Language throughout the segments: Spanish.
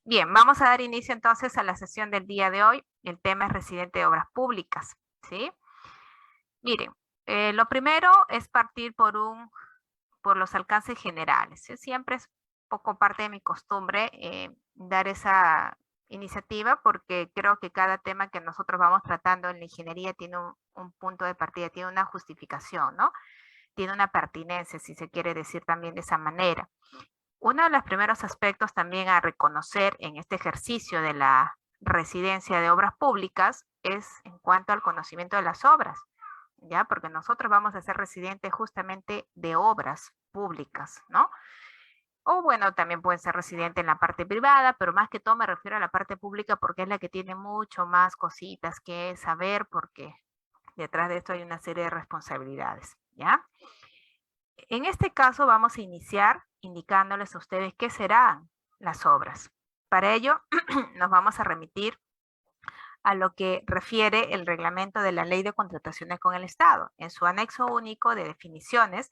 Bien, vamos a dar inicio entonces a la sesión del día de hoy. El tema es residente de obras públicas, ¿sí? Miren, lo primero es partir por los alcances generales, ¿sí? Siempre es poco parte de mi costumbre dar esa iniciativa porque creo que cada tema que nosotros vamos tratando en la ingeniería tiene un punto de partida, tiene una justificación, ¿no? Tiene una pertinencia, si se quiere decir también de esa manera. Uno de los primeros aspectos también a reconocer en este ejercicio de la residencia de obras públicas es en cuanto al conocimiento de las obras, ¿ya? Porque nosotros vamos a ser residentes justamente de obras públicas, ¿no? O bueno, también pueden ser residentes en la parte privada, pero más que todo me refiero a la parte pública porque es la que tiene mucho más cositas que saber porque detrás de esto hay una serie de responsabilidades, ¿ya? En este caso vamos a iniciar indicándoles a ustedes qué serán las obras. Para ello nos vamos a remitir a lo que refiere el reglamento de la Ley de Contrataciones con el Estado. En su anexo único de definiciones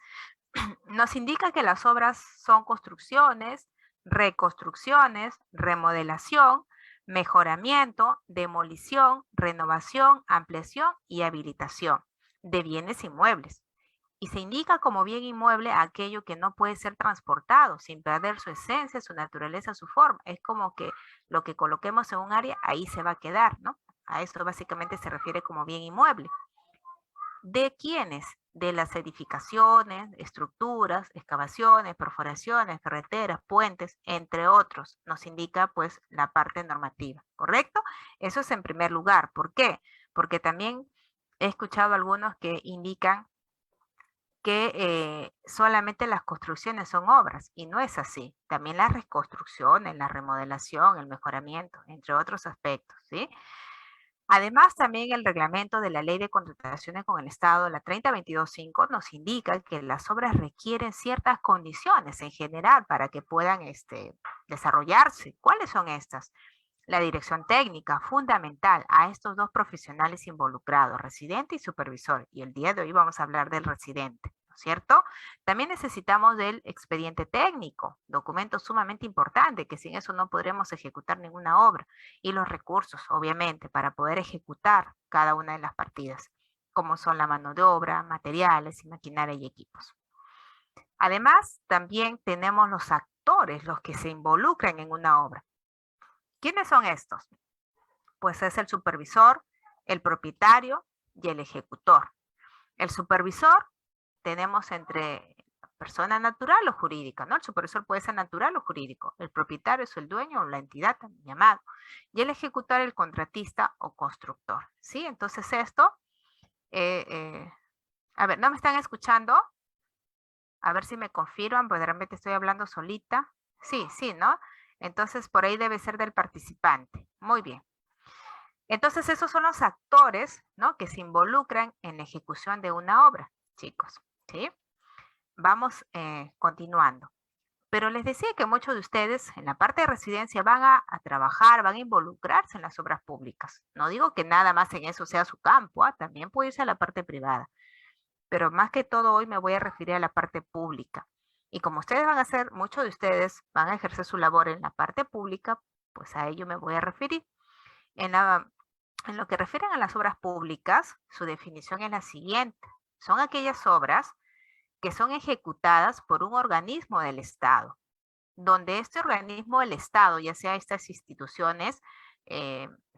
nos indica que las obras son construcciones, reconstrucciones, remodelación, mejoramiento, demolición, renovación, ampliación y habilitación de bienes inmuebles y se indica como bien inmueble aquello que no puede ser transportado sin perder su esencia, su naturaleza, su forma. Es como que lo que coloquemos en un área, ahí se va a quedar, ¿no? A esto básicamente se refiere como bien inmueble. ¿De quiénes? De las edificaciones, estructuras, excavaciones, perforaciones, carreteras, puentes, entre otros, nos indica pues la parte normativa, ¿correcto? Eso es en primer lugar. ¿Por qué? Porque también he escuchado algunos que indican que solamente las construcciones son obras y no es así. También las reconstrucciones, la remodelación, el mejoramiento, entre otros aspectos, ¿sí? Además, también el reglamento de la Ley de Contrataciones con el Estado, la 3022.5, nos indica que las obras requieren ciertas condiciones en general para que puedan desarrollarse. ¿Cuáles son estas? La dirección técnica, fundamental a estos dos profesionales involucrados, residente y supervisor. Y el día de hoy vamos a hablar del residente, ¿no es cierto? También necesitamos del expediente técnico, documento sumamente importante, que sin eso no podremos ejecutar ninguna obra. Y los recursos, obviamente, para poder ejecutar cada una de las partidas, como son la mano de obra, materiales, maquinaria y equipos. Además, también tenemos los actores, los que se involucran en una obra. ¿Quiénes son estos? Pues es el supervisor, el propietario y el ejecutor. El supervisor tenemos entre persona natural o jurídica, ¿no? El supervisor puede ser natural o jurídico. El propietario es el dueño o la entidad también llamado. Y el ejecutor, el contratista o constructor, ¿sí? Entonces esto, a ver, ¿no me están escuchando? A ver si me confirman, porque realmente estoy hablando solita. Sí, sí, ¿no? Entonces por ahí debe ser del participante. Muy bien. Entonces esos son los actores, ¿no? Que se involucran en la ejecución de una obra, chicos, ¿sí? Vamos continuando. Pero les decía que muchos de ustedes en la parte de residencia van a trabajar, van a involucrarse en las obras públicas. No digo que nada más en eso sea su campo, también puede irse a la parte privada. Pero más que todo hoy me voy a referir a la parte pública. Y como ustedes van a hacer, muchos de ustedes van a ejercer su labor en la parte pública, pues a ello me voy a referir. En lo que refieren a las obras públicas, su definición es la siguiente. Son aquellas obras que son ejecutadas por un organismo del Estado, donde este organismo del Estado, ya sea estas instituciones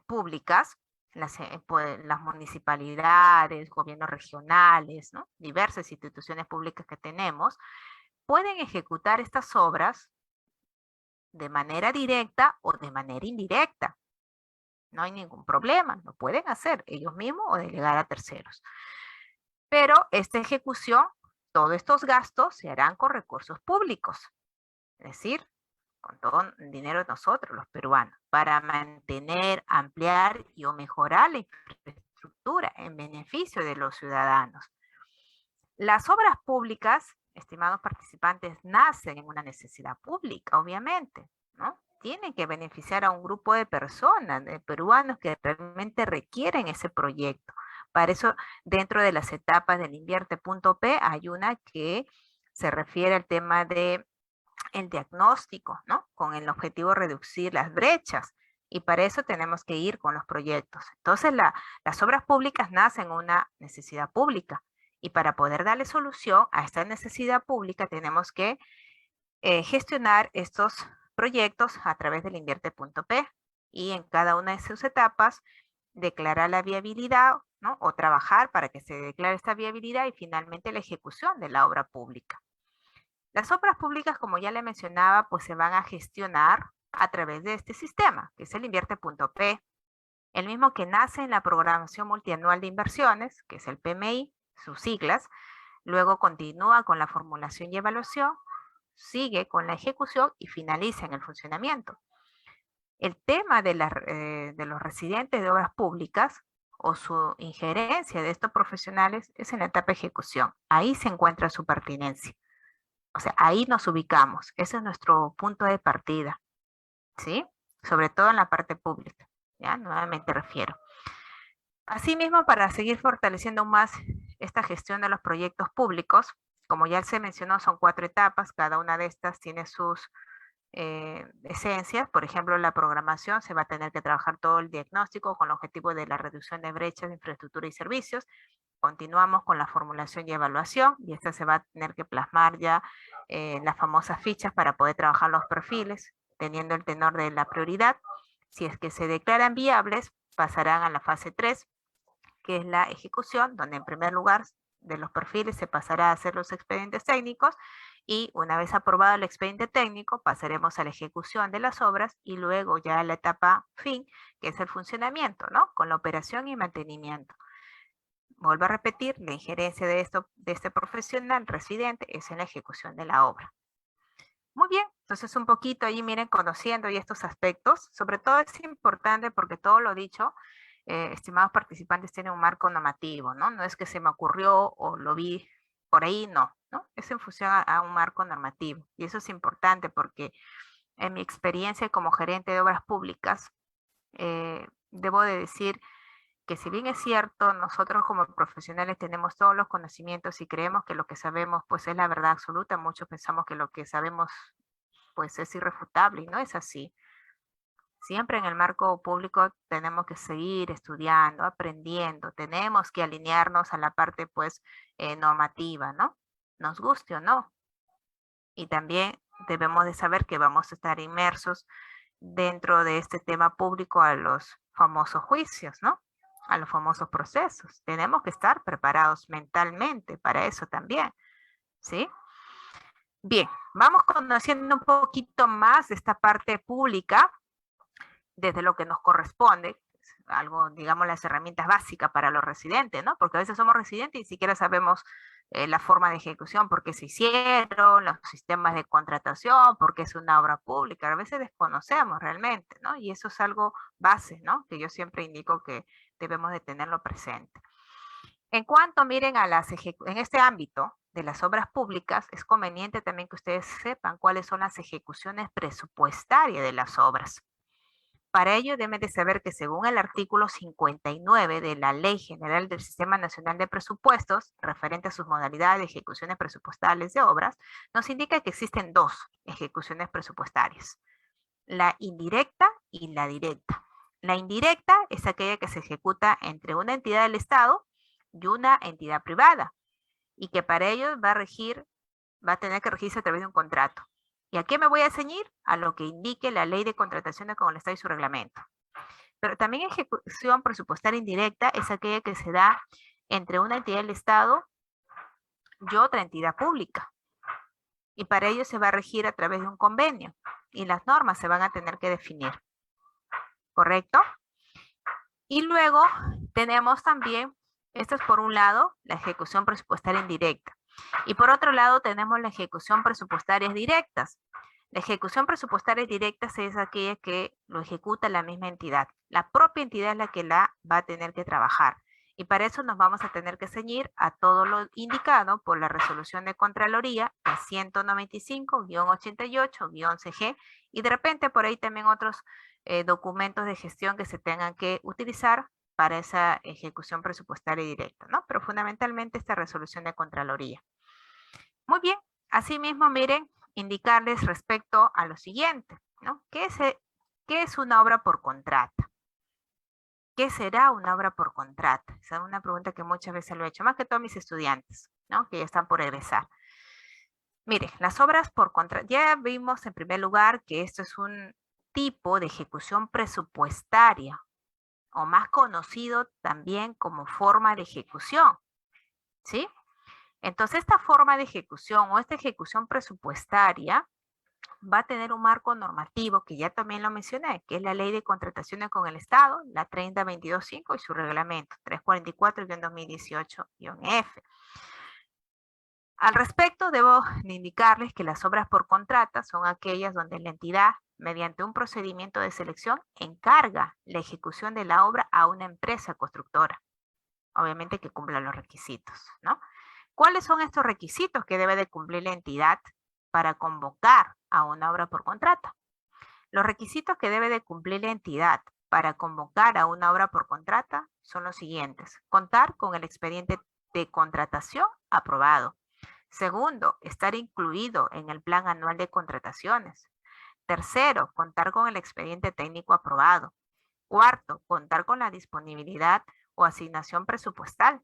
públicas, las municipalidades, gobiernos regionales, ¿no? Diversas instituciones públicas que tenemos, pueden ejecutar estas obras de manera directa o de manera indirecta. No hay ningún problema, lo pueden hacer ellos mismos o delegar a terceros. Pero esta ejecución, todos estos gastos se harán con recursos públicos, es decir, con todo el dinero de nosotros, los peruanos, para mantener, ampliar y o mejorar la infraestructura en beneficio de los ciudadanos. Las obras públicas, estimados participantes, nacen en una necesidad pública, obviamente, ¿no? Tienen que beneficiar a un grupo de personas, de peruanos que realmente requieren ese proyecto. Para eso, dentro de las etapas del invierte.p hay una que se refiere al tema de el diagnóstico, ¿no? Con el objetivo de reducir las brechas. Y para eso tenemos que ir con los proyectos. Entonces, las obras públicas nacen una necesidad pública. Y para poder darle solución a esta necesidad pública, tenemos que gestionar estos proyectos a través del invierte.p. Y en cada una de sus etapas, declarar la viabilidad, ¿no? O trabajar para que se declare esta viabilidad y finalmente la ejecución de la obra pública. Las obras públicas, como ya le mencionaba, pues se van a gestionar a través de este sistema, que es el invierte.p, el mismo que nace en la programación multianual de inversiones, que es el PMI, sus siglas, luego continúa con la formulación y evaluación, sigue con la ejecución y finaliza en el funcionamiento. El tema de los residentes de obras públicas o su injerencia de estos profesionales es en la etapa de ejecución. Ahí se encuentra su pertinencia. O sea, ahí nos ubicamos. Ese es nuestro punto de partida, ¿sí? Sobre todo en la parte pública, ¿ya? Nuevamente refiero. Asimismo, para seguir fortaleciendo aún más esta gestión de los proyectos públicos, como ya se mencionó, son 4 etapas, cada una de estas tiene sus esencias. Por ejemplo, la programación, se va a tener que trabajar todo el diagnóstico con el objetivo de la reducción de brechas de infraestructura y servicios. Continuamos con la formulación y evaluación, y esta se va a tener que plasmar ya las famosas fichas para poder trabajar los perfiles, teniendo el tenor de la prioridad. Si es que se declaran viables, pasarán a la fase 3, que es la ejecución, donde en primer lugar de los perfiles se pasará a hacer los expedientes técnicos, y una vez aprobado el expediente técnico, pasaremos a la ejecución de las obras y luego ya a la etapa fin, que es el funcionamiento, ¿no? Con la operación y mantenimiento. Vuelvo a repetir, la injerencia de este profesional residente es en la ejecución de la obra. Muy bien, entonces un poquito ahí, miren, conociendo y estos aspectos. Sobre todo es importante porque todo lo dicho, estimados participantes, tiene un marco normativo, ¿no? No es que se me ocurrió o lo vi por ahí, no, ¿no? Es en función a un marco normativo. Y eso es importante porque en mi experiencia como gerente de obras públicas, debo de decir que si bien es cierto, nosotros como profesionales tenemos todos los conocimientos y creemos que lo que sabemos pues es la verdad absoluta, muchos pensamos que lo que sabemos pues es irrefutable y no es así. Siempre en el marco público tenemos que seguir estudiando, aprendiendo, tenemos que alinearnos a la parte pues normativa, ¿no? Nos guste o no. Y también debemos de saber que vamos a estar inmersos dentro de este tema público a los famosos juicios, ¿no? A los famosos procesos. Tenemos que estar preparados mentalmente para eso también, ¿sí? Bien, vamos conociendo un poquito más de esta parte pública desde lo que nos corresponde, algo, digamos, las herramientas básicas para los residentes, ¿no? Porque a veces somos residentes y ni siquiera sabemos la forma de ejecución, por qué se hicieron, los sistemas de contratación, por qué es una obra pública, a veces desconocemos realmente, ¿no? Y eso es algo base, ¿no? Que yo siempre indico que debemos de tenerlo presente. En cuanto, miren, en este ámbito de las obras públicas, es conveniente también que ustedes sepan cuáles son las ejecuciones presupuestarias de las obras. Para ello deben de saber que según el artículo 59 de la Ley General del Sistema Nacional de Presupuestos, referente a sus modalidades de ejecuciones presupuestales de obras, nos indica que existen 2 ejecuciones presupuestarias, la indirecta y la directa. La indirecta es aquella que se ejecuta entre una entidad del Estado y una entidad privada, y que para ello va a tener que regirse a través de un contrato. ¿Y a qué me voy a ceñir? A lo que indique la ley de contrataciones con el Estado y su reglamento. Pero también ejecución presupuestaria indirecta es aquella que se da entre una entidad del Estado y otra entidad pública. Y para ello se va a regir a través de un convenio. Y las normas se van a tener que definir. ¿Correcto? Y luego tenemos también, esto es por un lado, la ejecución presupuestaria indirecta. Y por otro lado tenemos la ejecución presupuestarias directas. La ejecución presupuestaria directa es aquella que lo ejecuta la misma entidad. La propia entidad es la que la va a tener que trabajar. Y para eso nos vamos a tener que ceñir a todo lo indicado por la resolución de Contraloría 195-88-CG, y de repente por ahí también otros documentos de gestión que se tengan que utilizar para esa ejecución presupuestaria directa, ¿no? Pero fundamentalmente esta resolución de Contraloría. Muy bien, asimismo, miren, indicarles respecto a lo siguiente, ¿no? ¿Qué es una obra por contrata? ¿Qué será una obra por contrata? Esa es una pregunta que muchas veces lo he hecho, más que todos mis estudiantes, ¿no? Que ya están por egresar. Mire, las obras por contrata, ya vimos en primer lugar que esto es un tipo de ejecución presupuestaria, o más conocido también como forma de ejecución, ¿sí? Entonces, esta forma de ejecución o esta ejecución presupuestaria va a tener un marco normativo que ya también lo mencioné, que es la Ley de Contrataciones con el Estado, la 3022.5 y su reglamento 344-2018-F. Al respecto, debo de indicarles que las obras por contrata son aquellas donde la entidad, mediante un procedimiento de selección, encarga la ejecución de la obra a una empresa constructora. Obviamente que cumpla los requisitos, ¿no? ¿Cuáles son estos requisitos que debe de cumplir la entidad para convocar a una obra por contrata? Los requisitos que debe de cumplir la entidad para convocar a una obra por contrata son los siguientes. Contar con el expediente de contratación aprobado. Segundo, estar incluido en el plan anual de contrataciones. Tercero, contar con el expediente técnico aprobado. Cuarto, contar con la disponibilidad o asignación presupuestal.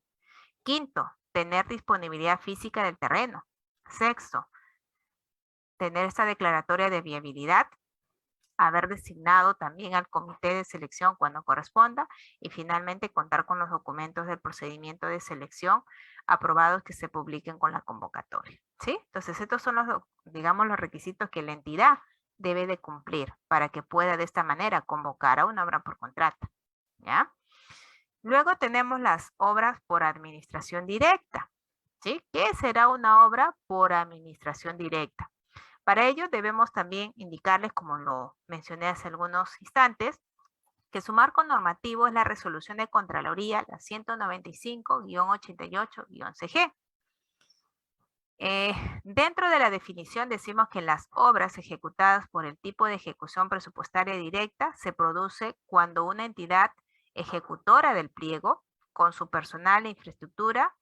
Quinto, tener disponibilidad física del terreno. Sexto, tener esta declaratoria de viabilidad, haber designado también al comité de selección cuando corresponda y finalmente contar con los documentos del procedimiento de selección aprobados que se publiquen con la convocatoria, ¿sí? Entonces estos son los, digamos, los requisitos que la entidad debe de cumplir para que pueda de esta manera convocar a una obra por contrata, ¿ya? Luego tenemos las obras por administración directa, ¿sí? ¿Qué será una obra por administración directa? Para ello debemos también indicarles, como lo mencioné hace algunos instantes, que su marco normativo es la resolución de Contraloría, la 195-88-CG. Dentro de la definición decimos que las obras ejecutadas por el tipo de ejecución presupuestaria directa se produce cuando una entidad ejecutora del pliego, con su personal e infraestructura,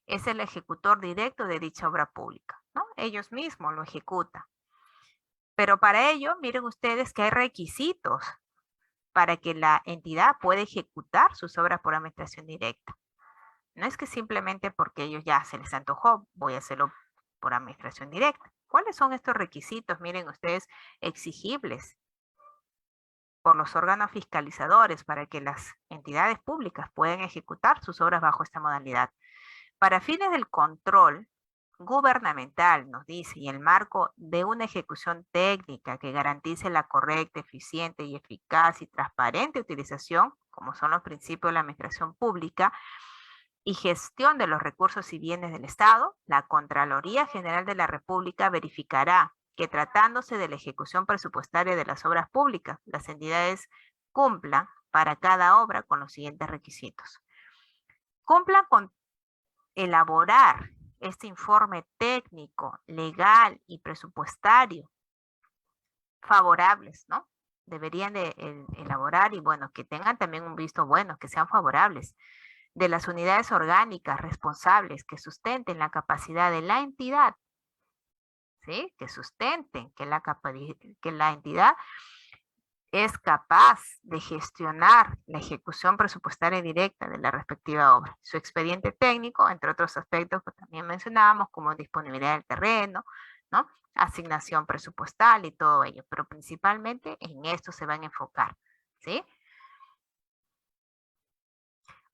es el ejecutor directo de dicha obra pública, ¿no? Ellos mismos lo ejecutan. Pero para ello, miren ustedes que hay requisitos para que la entidad pueda ejecutar sus obras por administración directa. No es que simplemente porque ellos ya se les antojó, voy a hacerlo por administración directa. ¿Cuáles son estos requisitos, miren ustedes, exigibles por los órganos fiscalizadores para que las entidades públicas puedan ejecutar sus obras bajo esta modalidad? Para fines del control gubernamental, nos dice, y el marco de una ejecución técnica que garantice la correcta, eficiente y eficaz y transparente utilización, como son los principios de la administración pública, y gestión de los recursos y bienes del Estado, la Contraloría General de la República verificará que tratándose de la ejecución presupuestaria de las obras públicas, las entidades cumplan para cada obra con los siguientes requisitos. Cumplan con elaborar este informe técnico, legal y presupuestario favorables, ¿no? Deberían de elaborar y bueno, que tengan también un visto bueno, que sean favorables de las unidades orgánicas responsables que sustenten la capacidad de la entidad, ¿sí? Que sustenten que la entidad es capaz de gestionar la ejecución presupuestaria directa de la respectiva obra. Su expediente técnico, entre otros aspectos que también mencionábamos, como disponibilidad del terreno, ¿no? Asignación presupuestal y todo ello, pero principalmente en esto se van a enfocar, ¿sí?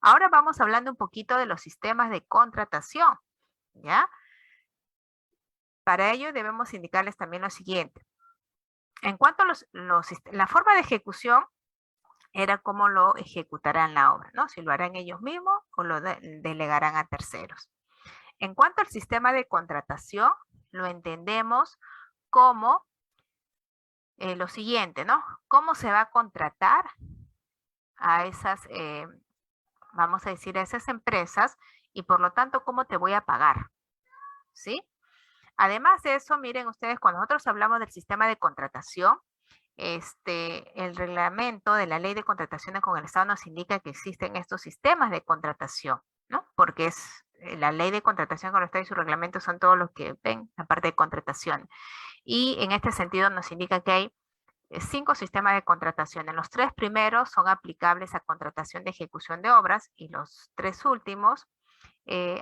Ahora vamos hablando un poquito de los sistemas de contratación, ¿ya? Para ello debemos indicarles también lo siguiente. En cuanto a la forma de ejecución, era cómo lo ejecutarán la obra, ¿no? Si lo harán ellos mismos o lo delegarán a terceros. En cuanto al sistema de contratación, lo entendemos como lo siguiente, ¿no? ¿Cómo se va a contratar a esas, vamos a decir, a esas empresas y por lo tanto, cómo te voy a pagar? ¿Sí? Además de eso, miren ustedes, cuando nosotros hablamos del sistema de contratación, el reglamento de la ley de contrataciones con el Estado nos indica que existen estos sistemas de contratación, ¿no? Porque es la ley de contratación con el Estado y su reglamento son todos los que ven la parte de contratación. Y en este sentido nos indica que hay 5 sistemas de contratación. Los 3 primeros son aplicables a contratación de ejecución de obras y los 3 últimos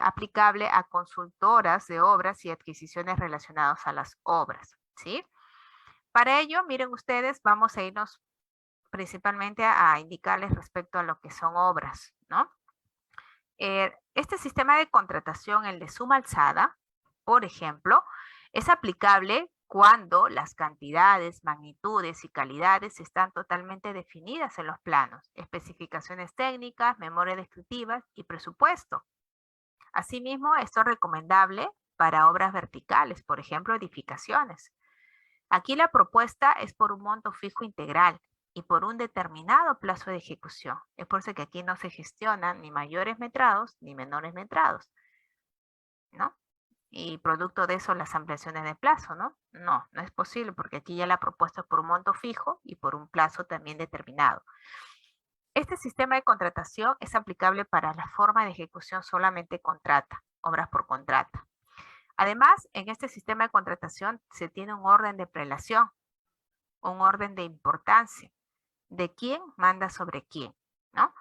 aplicable a consultoras de obras y adquisiciones relacionadas a las obras, ¿sí? Para ello, miren ustedes, vamos a irnos principalmente a indicarles respecto a lo que son obras, ¿no? Este sistema de contratación, el de suma alzada, por ejemplo, es aplicable cuando las cantidades, magnitudes y calidades están totalmente definidas en los planos, especificaciones técnicas, memoria descriptivas y presupuesto. Asimismo, esto es recomendable para obras verticales, por ejemplo, edificaciones. Aquí la propuesta es por un monto fijo integral y por un determinado plazo de ejecución. Es por eso que aquí no se gestionan ni mayores metrados ni menores metrados, ¿no? Y producto de eso las ampliaciones de plazo, ¿no? No, no es posible porque aquí ya la propuesta es por un monto fijo y por un plazo también determinado. Este sistema de contratación es aplicable para la forma de ejecución solamente contrata, obras por contrata. Además, en este sistema de contratación se tiene un orden de prelación, un orden de importancia, de quién manda sobre quién, ¿no?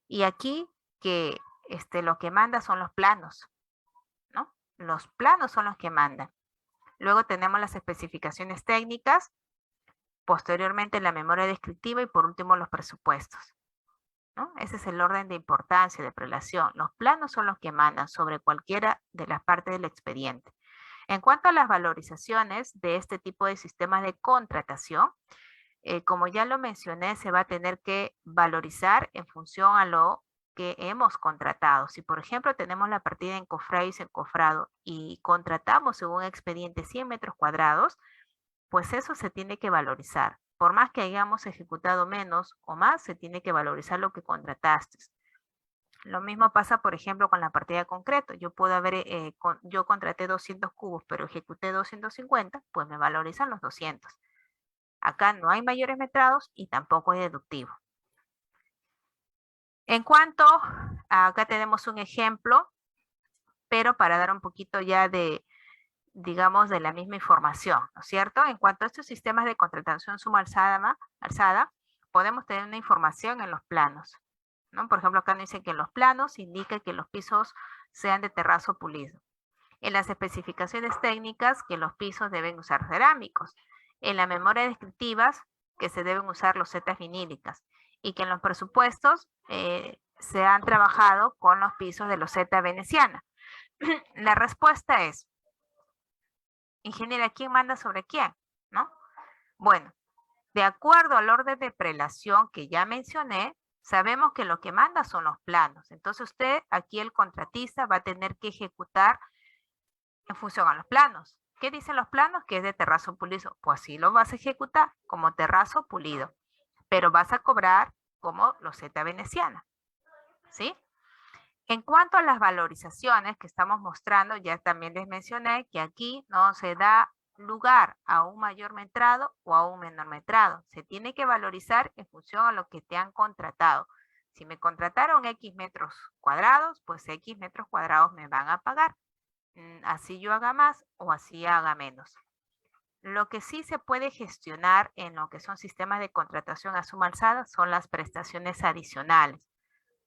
Y aquí que lo que manda son los planos, ¿no? Los planos son los que mandan. Luego tenemos las especificaciones técnicas, posteriormente la memoria descriptiva y por último los presupuestos, ¿no? Ese es el orden de importancia, de prelación. Los planos son los que mandan sobre cualquiera de las partes del expediente. En cuanto a las valorizaciones de este tipo de sistemas de contratación, como ya lo mencioné, se va a tener que valorizar en función a lo que hemos contratado. Si, por ejemplo, tenemos la partida encofrado y desencofrado y contratamos en un expediente 100 metros cuadrados, pues eso se tiene que valorizar. Por más que hayamos ejecutado menos o más, se tiene que valorizar lo que contrataste. Lo mismo pasa, por ejemplo, con la partida de concreto. Yo puedo haber, yo contraté 200 cubos, pero ejecuté 250, pues me valorizan los 200. Acá no hay mayores metrados y tampoco hay deductivo. En cuanto, acá tenemos un ejemplo, pero para dar un poquito ya de, digamos, de la misma información, ¿no es cierto? En cuanto a estos sistemas de contratación suma alzada, podemos tener una información en los planos, ¿no? Por ejemplo, acá nos dice que en los planos indica que los pisos sean de terrazo pulido. En las especificaciones técnicas, que los pisos deben usar cerámicos. En la memoria descriptivas, que se deben usar losetas vinílicas. Y que en los presupuestos se han trabajado con los pisos de loseta veneciana. La respuesta es, ingeniera, ¿quién manda sobre quién? ¿No? Bueno, de acuerdo al orden de prelación que ya mencioné, sabemos que lo que manda son los planos. Entonces usted, aquí el contratista, va a tener que ejecutar en función a los planos. ¿Qué dicen los planos? Que es de terrazo pulido. Pues así lo vas a ejecutar como terrazo pulido, pero vas a cobrar como loseta veneciana, ¿sí? En cuanto a las valorizaciones que estamos mostrando, ya también les mencioné que aquí no se da lugar a un mayor metrado o a un menor metrado. Se tiene que valorizar en función a lo que te han contratado. Si me contrataron X metros cuadrados, pues X metros cuadrados me van a pagar. Así yo haga más o así haga menos. Lo que sí se puede gestionar en lo que son sistemas de contratación a suma alzada son las prestaciones adicionales.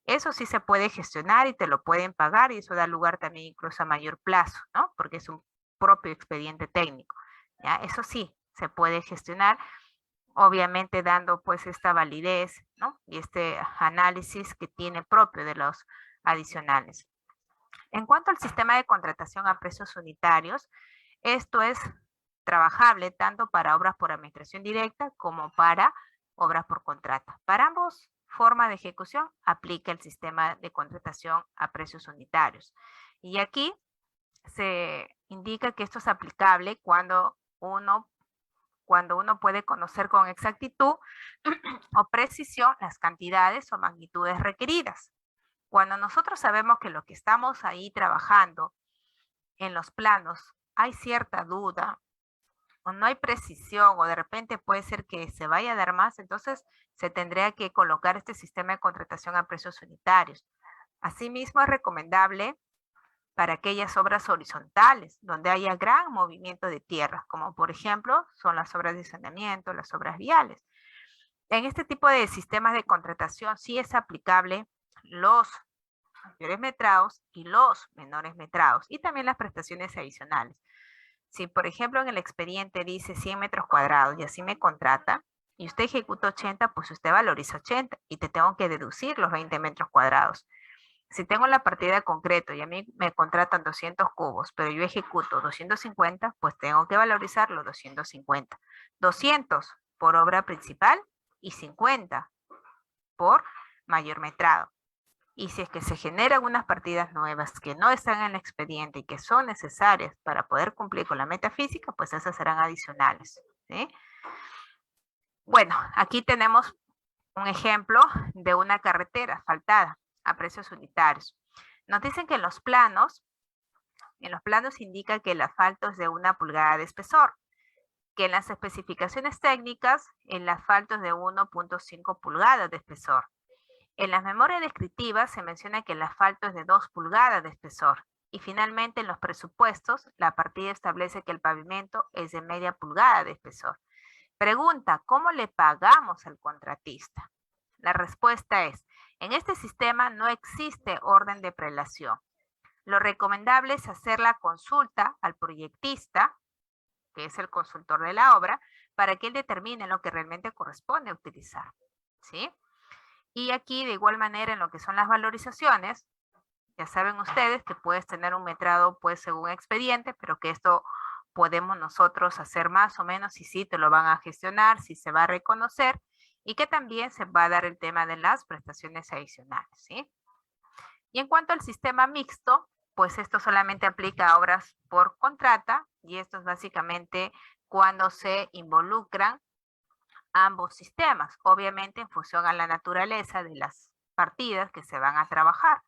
Eso sí se puede gestionar y te lo pueden pagar y eso da lugar también incluso a mayor plazo, ¿no? Porque es un propio expediente técnico, ¿ya? Eso sí se puede gestionar, obviamente dando pues esta validez, ¿no? Y este análisis que tiene propio de los adicionales. En cuanto al sistema de contratación a precios unitarios, esto es trabajable tanto para obras por administración directa como para obras por contrato. Para ambos formas de ejecución aplica el sistema de contratación a precios unitarios. Y aquí se indica que esto es aplicable cuando uno puede conocer con exactitud o precisión las cantidades o magnitudes requeridas. Cuando nosotros sabemos que lo que estamos ahí trabajando en los planos hay cierta duda o no hay precisión o de repente puede ser que se vaya a dar más, entonces se tendría que colocar este sistema de contratación a precios unitarios. Asimismo, es recomendable para aquellas obras horizontales, donde haya gran movimiento de tierra, como por ejemplo son las obras de saneamiento, las obras viales. En este tipo de sistemas de contratación sí es aplicable los mayores metrados y los menores metrados, y también las prestaciones adicionales. Si, por ejemplo, en el expediente dice 100 metros cuadrados y así me contrata, y usted ejecuta 80, pues usted valoriza 80 y te tengo que deducir los 20 metros cuadrados. Si tengo la partida de concreto y a mí me contratan 200 cubos, pero yo ejecuto 250, pues tengo que valorizar los 250. 200 por obra principal y 50 por mayor metrado. Y si es que se generan unas partidas nuevas que no están en el expediente y que son necesarias para poder cumplir con la meta física, pues esas serán adicionales, ¿sí? Bueno, aquí tenemos un ejemplo de una carretera asfaltada a precios unitarios. Nos dicen que en los planos indica que el asfalto es de 1 pulgada de espesor, que en las especificaciones técnicas el asfalto es de 1.5 pulgadas de espesor. En las memorias descriptivas se menciona que el asfalto es de 2 pulgadas de espesor. Y finalmente en los presupuestos la partida establece que el pavimento es de media pulgada de espesor. Pregunta, ¿cómo le pagamos al contratista? La respuesta es, en este sistema no existe orden de prelación. Lo recomendable es hacer la consulta al proyectista, que es el consultor de la obra, para que él determine lo que realmente corresponde utilizar, ¿sí? Y aquí, de igual manera, en lo que son las valorizaciones, ya saben ustedes que puedes tener un metrado, pues, según expediente, pero que esto podemos nosotros hacer más o menos si sí te lo van a gestionar, si se va a reconocer, y que también se va a dar el tema de las prestaciones adicionales, ¿sí? Y en cuanto al sistema mixto, pues esto solamente aplica a obras por contrata, y esto es básicamente cuando se involucran ambos sistemas, obviamente en función a la naturaleza de las partidas que se van a trabajar.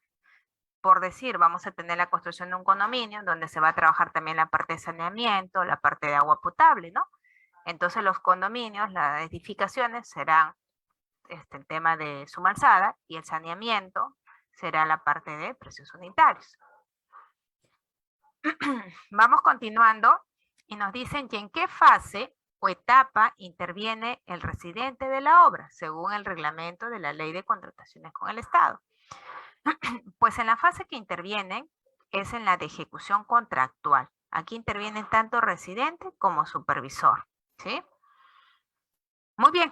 Por decir, vamos a tener la construcción de un condominio donde se va a trabajar también la parte de saneamiento, la parte de agua potable, ¿no? Entonces los condominios, las edificaciones serán el tema de suma alzada y el saneamiento será la parte de precios unitarios. Vamos continuando y nos dicen que en qué fase o etapa interviene el residente de la obra, según el reglamento de la Ley de Contrataciones con el Estado. Pues en la fase que intervienen es en la de ejecución contractual. Aquí intervienen tanto residente como supervisor, ¿sí? Muy bien,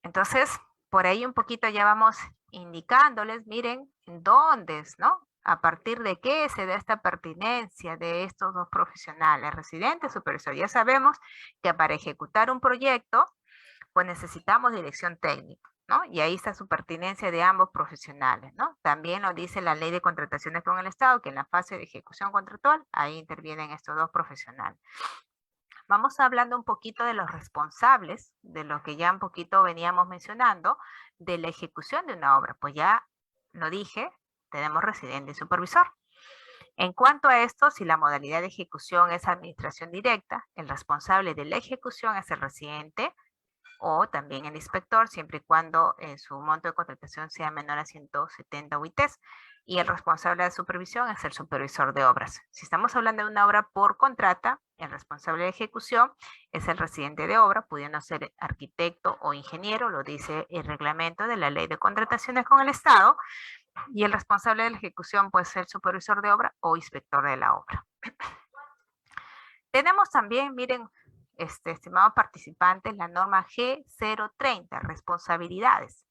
entonces por ahí un poquito ya vamos indicándoles, miren, en dónde, ¿no? A partir de qué se da esta pertinencia de estos dos profesionales, residente, supervisor. Ya sabemos que para ejecutar un proyecto, pues necesitamos dirección técnica, ¿no? Y ahí está su pertinencia de ambos profesionales, ¿no? También lo dice la Ley de Contrataciones con el Estado, que en la fase de ejecución contractual, ahí intervienen estos dos profesionales. Vamos hablando un poquito de los responsables, de lo que ya un poquito veníamos mencionando, de la ejecución de una obra. Pues ya lo dije, tenemos residente y supervisor. En cuanto a esto, si la modalidad de ejecución es administración directa, el responsable de la ejecución es el residente o también el inspector, siempre y cuando su monto de contratación sea menor a 170 UITs. Y el responsable de supervisión es el supervisor de obras. Si estamos hablando de una obra por contrata, el responsable de ejecución es el residente de obra, pudiendo ser arquitecto o ingeniero, lo dice el reglamento de la Ley de Contrataciones con el Estado, y el responsable de la ejecución puede ser el supervisor de obra o inspector de la obra. Tenemos también, miren, estimados participantes, la norma G030, responsabilidades,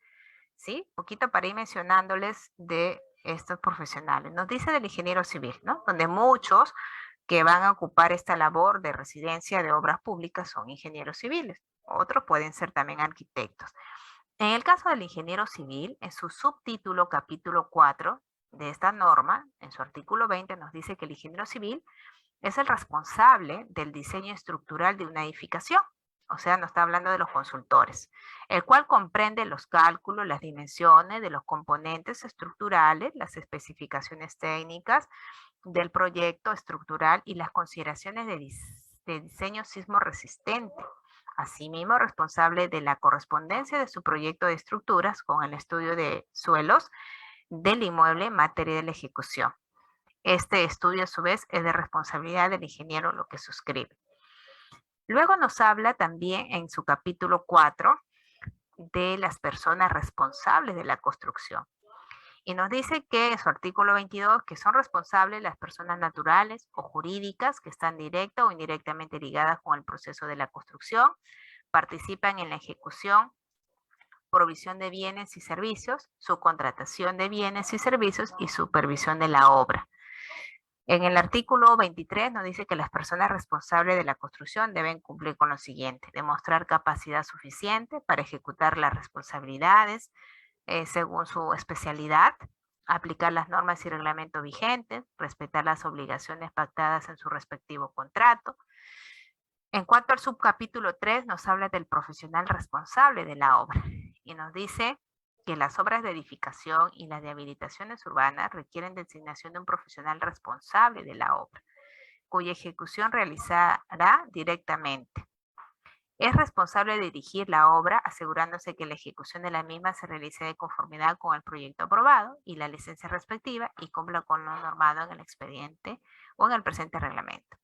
¿sí? Poquito para ir mencionándoles de estos profesionales. Nos dice del ingeniero civil, ¿no? Donde muchos que van a ocupar esta labor de residencia de obras públicas son ingenieros civiles. Otros pueden ser también arquitectos. En el caso del ingeniero civil, en su subtítulo capítulo 4 de esta norma, en su artículo 20, nos dice que el ingeniero civil es el responsable del diseño estructural de una edificación. O sea, no está hablando de los consultores, el cual comprende los cálculos, las dimensiones de los componentes estructurales, las especificaciones técnicas del proyecto estructural y las consideraciones de diseño sismo resistente. Asimismo, responsable de la correspondencia de su proyecto de estructuras con el estudio de suelos del inmueble en materia de la ejecución. Este estudio a su vez es de responsabilidad del ingeniero lo que suscribe. Luego nos habla también en su capítulo 4 de las personas responsables de la construcción. Y nos dice que en su artículo 22 que son responsables las personas naturales o jurídicas que están directa o indirectamente ligadas con el proceso de la construcción, participan en la ejecución, provisión de bienes y servicios, subcontratación de bienes y servicios y supervisión de la obra. En el artículo 23 nos dice que las personas responsables de la construcción deben cumplir con lo siguiente: demostrar capacidad suficiente para ejecutar las responsabilidades según su especialidad, aplicar las normas y reglamentos vigentes, respetar las obligaciones pactadas en su respectivo contrato. En cuanto al subcapítulo 3, nos habla del profesional responsable de la obra y nos dice que las obras de edificación y las de habilitaciones urbanas requieren designación de un profesional responsable de la obra, cuya ejecución realizará directamente. Es responsable de dirigir la obra, asegurándose que la ejecución de la misma se realice de conformidad con el proyecto aprobado y la licencia respectiva y cumpla con lo normado en el expediente o en el presente reglamento.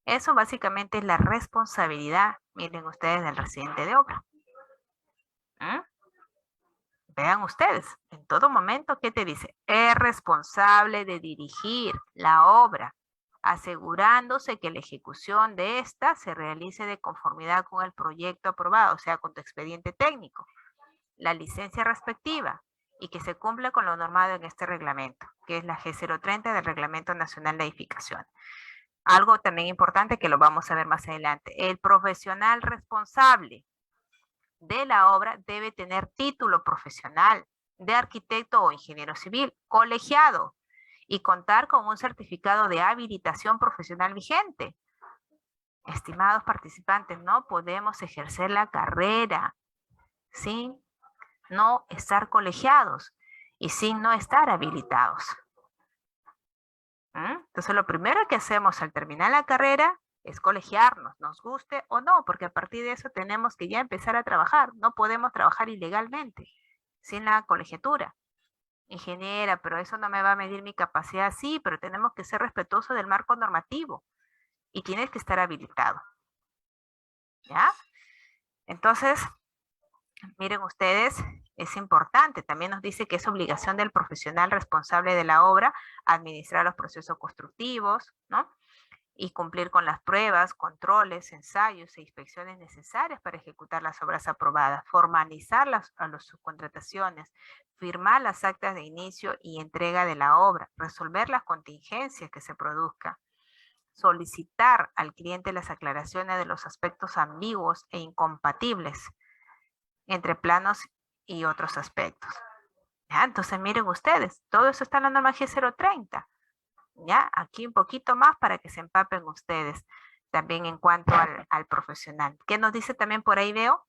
Eso básicamente es la responsabilidad, miren ustedes, del residente de obra. Vean ustedes, en todo momento, ¿qué te dice? Es responsable de dirigir la obra, asegurándose que la ejecución de esta se realice de conformidad con el proyecto aprobado, o sea, con tu expediente técnico, la licencia respectiva y que se cumpla con lo normado en este reglamento, que es la G030 del Reglamento Nacional de Edificación. Algo también importante que lo vamos a ver más adelante, el profesional responsable de la obra debe tener título profesional de arquitecto o ingeniero civil colegiado y contar con un certificado de habilitación profesional vigente. Estimados participantes, no podemos ejercer la carrera sin no estar colegiados y sin no estar habilitados. Entonces, lo primero que hacemos al terminar la carrera es colegiarnos, nos guste o no, porque a partir de eso tenemos que ya empezar a trabajar. No podemos trabajar ilegalmente sin la colegiatura. Ingeniera, pero eso no me va a medir mi capacidad. Sí, pero tenemos que ser respetuosos del marco normativo y tienes que estar habilitado. ¿Ya? Entonces, miren ustedes, es importante. También nos dice que es obligación del profesional responsable de la obra administrar los procesos constructivos, ¿no? Y cumplir con las pruebas, controles, ensayos e inspecciones necesarias para ejecutar las obras aprobadas, formalizar las subcontrataciones, firmar las actas de inicio y entrega de la obra, resolver las contingencias que se produzcan, solicitar al cliente las aclaraciones de los aspectos ambiguos e incompatibles entre planos y otros aspectos. ¿Ya? Entonces miren ustedes, todo eso está en la norma G030. ¿Ya? Aquí un poquito más para que se empapen ustedes también en cuanto al profesional. ¿Qué nos dice también por ahí? Veo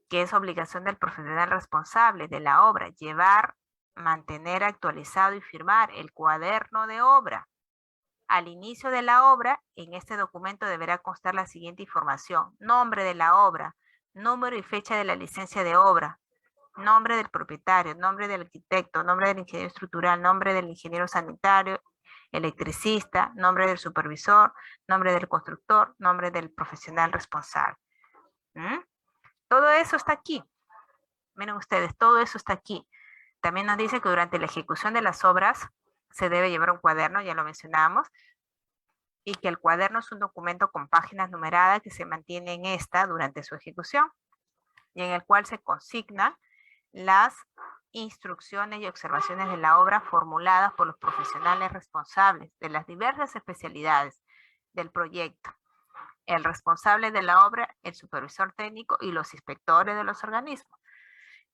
que es obligación del profesional responsable de la obra llevar, mantener actualizado y firmar el cuaderno de obra. Al inicio de la obra, en este documento deberá constar la siguiente información: nombre de la obra, número y fecha de la licencia de obra, nombre del propietario, nombre del arquitecto, nombre del ingeniero estructural, nombre del ingeniero sanitario, electricista, nombre del supervisor, nombre del constructor, nombre del profesional responsable. Todo eso está aquí. Miren ustedes, todo eso está aquí. También nos dice que durante la ejecución de las obras se debe llevar un cuaderno, ya lo mencionamos, y que el cuaderno es un documento con páginas numeradas que se mantiene en esta durante su ejecución y en el cual se consignan las instrucciones y observaciones de la obra formuladas por los profesionales responsables de las diversas especialidades del proyecto, el responsable de la obra, el supervisor técnico y los inspectores de los organismos.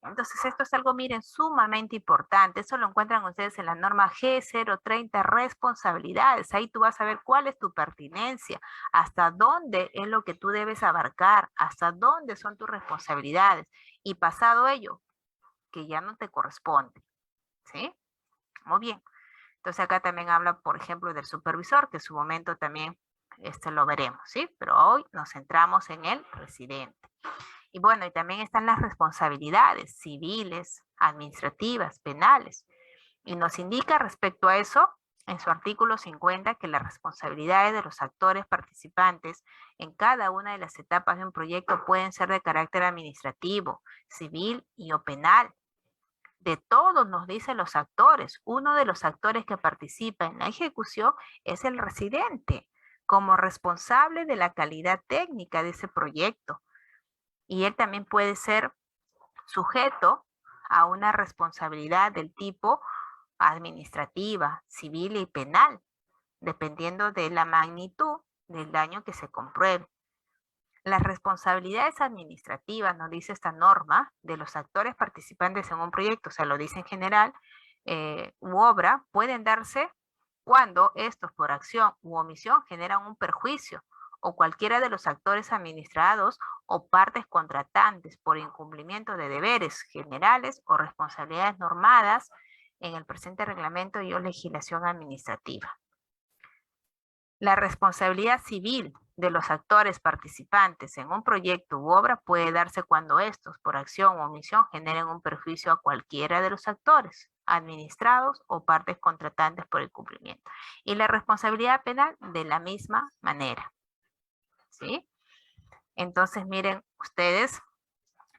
Entonces esto es algo, miren, sumamente importante. Eso lo encuentran ustedes en la norma G030, responsabilidades. Ahí tú vas a ver cuál es tu pertinencia, hasta dónde es lo que tú debes abarcar, hasta dónde son tus responsabilidades. Y pasado ello, que ya no te corresponde. ¿Sí? Muy bien. Entonces acá también habla, por ejemplo, del supervisor, que en su momento también lo veremos, ¿sí? Pero hoy nos centramos en el residente. Y bueno, y también están las responsabilidades civiles, administrativas, penales. Y nos indica respecto a eso en su artículo 50 que las responsabilidades de los actores participantes en cada una de las etapas de un proyecto pueden ser de carácter administrativo, civil y o penal. De todos nos dicen los actores. Uno de los actores que participa en la ejecución es el residente, como responsable de la calidad técnica de ese proyecto. Y él también puede ser sujeto a una responsabilidad del tipo administrativa, civil y penal, dependiendo de la magnitud del daño que se compruebe. Las responsabilidades administrativas, nos dice esta norma, de los actores participantes en un proyecto, o sea, lo dice en general, u obra, pueden darse cuando estos por acción u omisión generan un perjuicio o cualquiera de los actores administrados o partes contratantes por incumplimiento de deberes generales o responsabilidades normadas en el presente reglamento y o legislación administrativa. La responsabilidad civil de los actores participantes en un proyecto u obra puede darse cuando estos, por acción u omisión, generen un perjuicio a cualquiera de los actores administrados o partes contratantes por el cumplimiento. Y la responsabilidad penal de la misma manera. ¿Sí? Entonces, miren, ustedes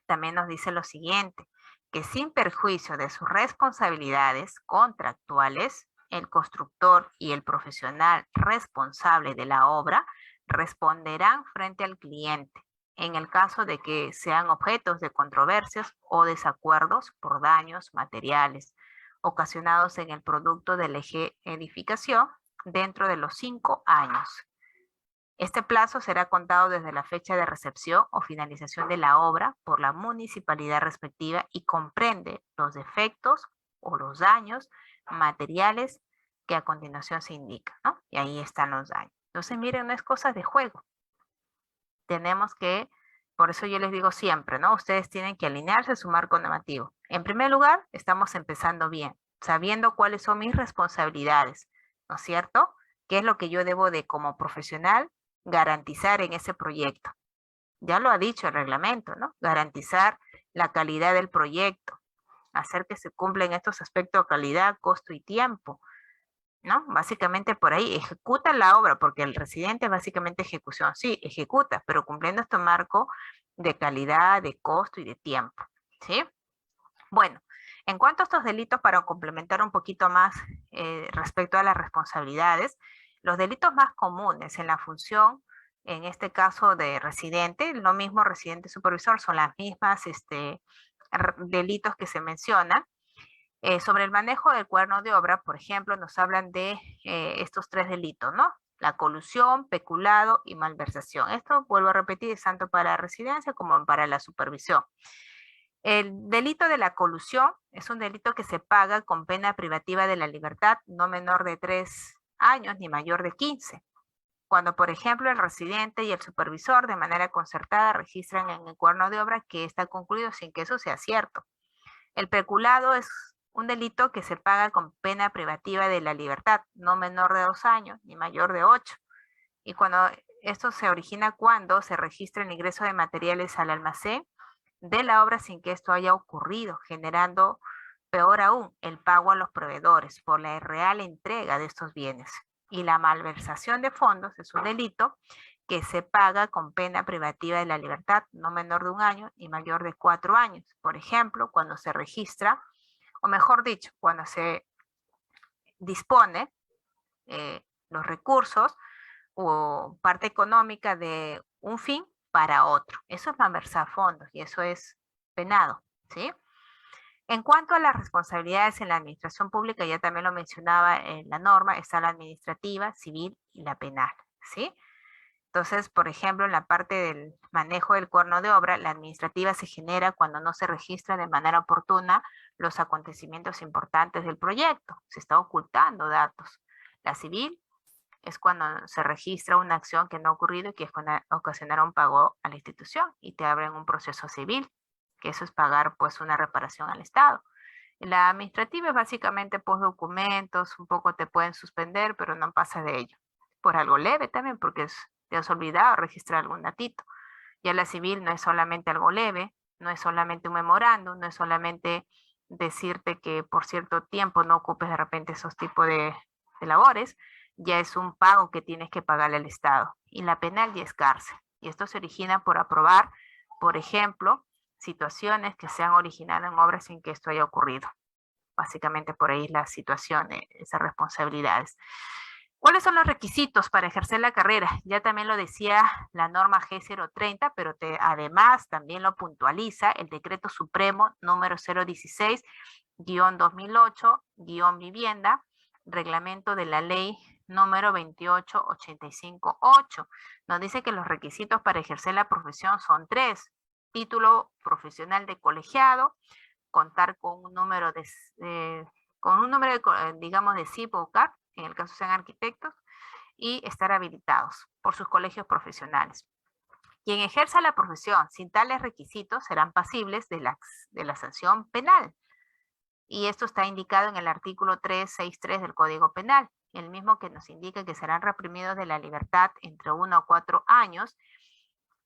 también nos dice lo siguiente, que sin perjuicio de sus responsabilidades contractuales, el constructor y el profesional responsable de la obra responderán frente al cliente en el caso de que sean objetos de controversias o desacuerdos por daños materiales ocasionados en el producto de la edificación dentro de los 5 años. Este plazo será contado desde la fecha de recepción o finalización de la obra por la municipalidad respectiva y comprende los defectos o los daños materiales que a continuación se indican, ¿no? Y ahí están los daños. Entonces, miren, no es cosa de juego. Tenemos que, por eso yo les digo siempre, ¿no? Ustedes tienen que alinearse a su marco normativo. En primer lugar, estamos empezando bien, sabiendo cuáles son mis responsabilidades, ¿no es cierto? ¿Qué es lo que yo debo de, como profesional, garantizar en ese proyecto? Ya lo ha dicho el reglamento, ¿no? Garantizar la calidad del proyecto, hacer que se cumplan estos aspectos de calidad, costo y tiempo, ¿no? Básicamente por ahí, ejecuta la obra, porque el residente es básicamente ejecución, sí, ejecuta, pero cumpliendo este marco de calidad, de costo y de tiempo, ¿sí? Bueno, en cuanto a estos delitos, para complementar un poquito más respecto a las responsabilidades, los delitos más comunes en la función, en este caso de residente, lo mismo residente supervisor, son las mismas delitos que se mencionan. Sobre el manejo del cuaderno de obra, por ejemplo, nos hablan de estos 3 delitos, ¿no? La colusión, peculado y malversación. Esto, vuelvo a repetir, es tanto para la residencia como para la supervisión. El delito de la colusión es un delito que se paga con pena privativa de la libertad no menor de 3 años ni mayor de 15. Cuando, por ejemplo, el residente y el supervisor de manera concertada registran en el cuaderno de obra que está concluido sin que eso sea cierto. El peculado es un delito que se paga con pena privativa de la libertad no menor de 2 años ni mayor de 8. Y cuando esto se origina cuando se registra el ingreso de materiales al almacén de la obra sin que esto haya ocurrido, generando, peor aún, el pago a los proveedores por la irreal entrega de estos bienes. Y la malversación de fondos es un delito que se paga con pena privativa de la libertad no menor de 1 año y mayor de 4 años. Por ejemplo, cuando se registra, o mejor dicho, cuando se dispone los recursos o parte económica de un fin para otro. Eso es malversar fondos y eso es penado, ¿sí? En cuanto a las responsabilidades en la administración pública, ya también lo mencionaba en la norma, está la administrativa, civil y la penal, ¿sí? Entonces, por ejemplo, en la parte del manejo del cuaderno de obra, la administrativa se genera cuando no se registra de manera oportuna los acontecimientos importantes del proyecto, se está ocultando datos. La civil es cuando se registra una acción que no ha ocurrido y que es cuando ocasionará un pago a la institución y te abren un proceso civil, que eso es pagar pues una reparación al Estado. La administrativa es básicamente pues documentos, un poco te pueden suspender, pero no pasa de ello. Por algo leve también, porque te has olvidado registrar algún datito. Ya la civil no es solamente algo leve, no es solamente un memorándum, no es solamente decirte que por cierto tiempo no ocupes de repente esos tipos de de labores, ya es un pago que tienes que pagarle al Estado. Y la penal ya es cárcel. Y esto se origina por aprobar, por ejemplo, situaciones que se han originado en obras sin que esto haya ocurrido. Básicamente por ahí la situación, esas responsabilidades. ¿Cuáles son los requisitos para ejercer la carrera? Ya también lo decía la norma G030, pero además también lo puntualiza el Decreto Supremo número 016-2008-Vivienda, reglamento de la ley número 28858. Nos dice que los requisitos para ejercer la profesión son 3. Título profesional de colegiado, contar con un número de, digamos, de CIP o CAP, en el caso sean arquitectos, y estar habilitados por sus colegios profesionales. Quien ejerza la profesión sin tales requisitos serán pasibles de la sanción penal. Y esto está indicado en el artículo 363 del Código Penal, el mismo que nos indica que serán reprimidos de la libertad entre 1 a 4 años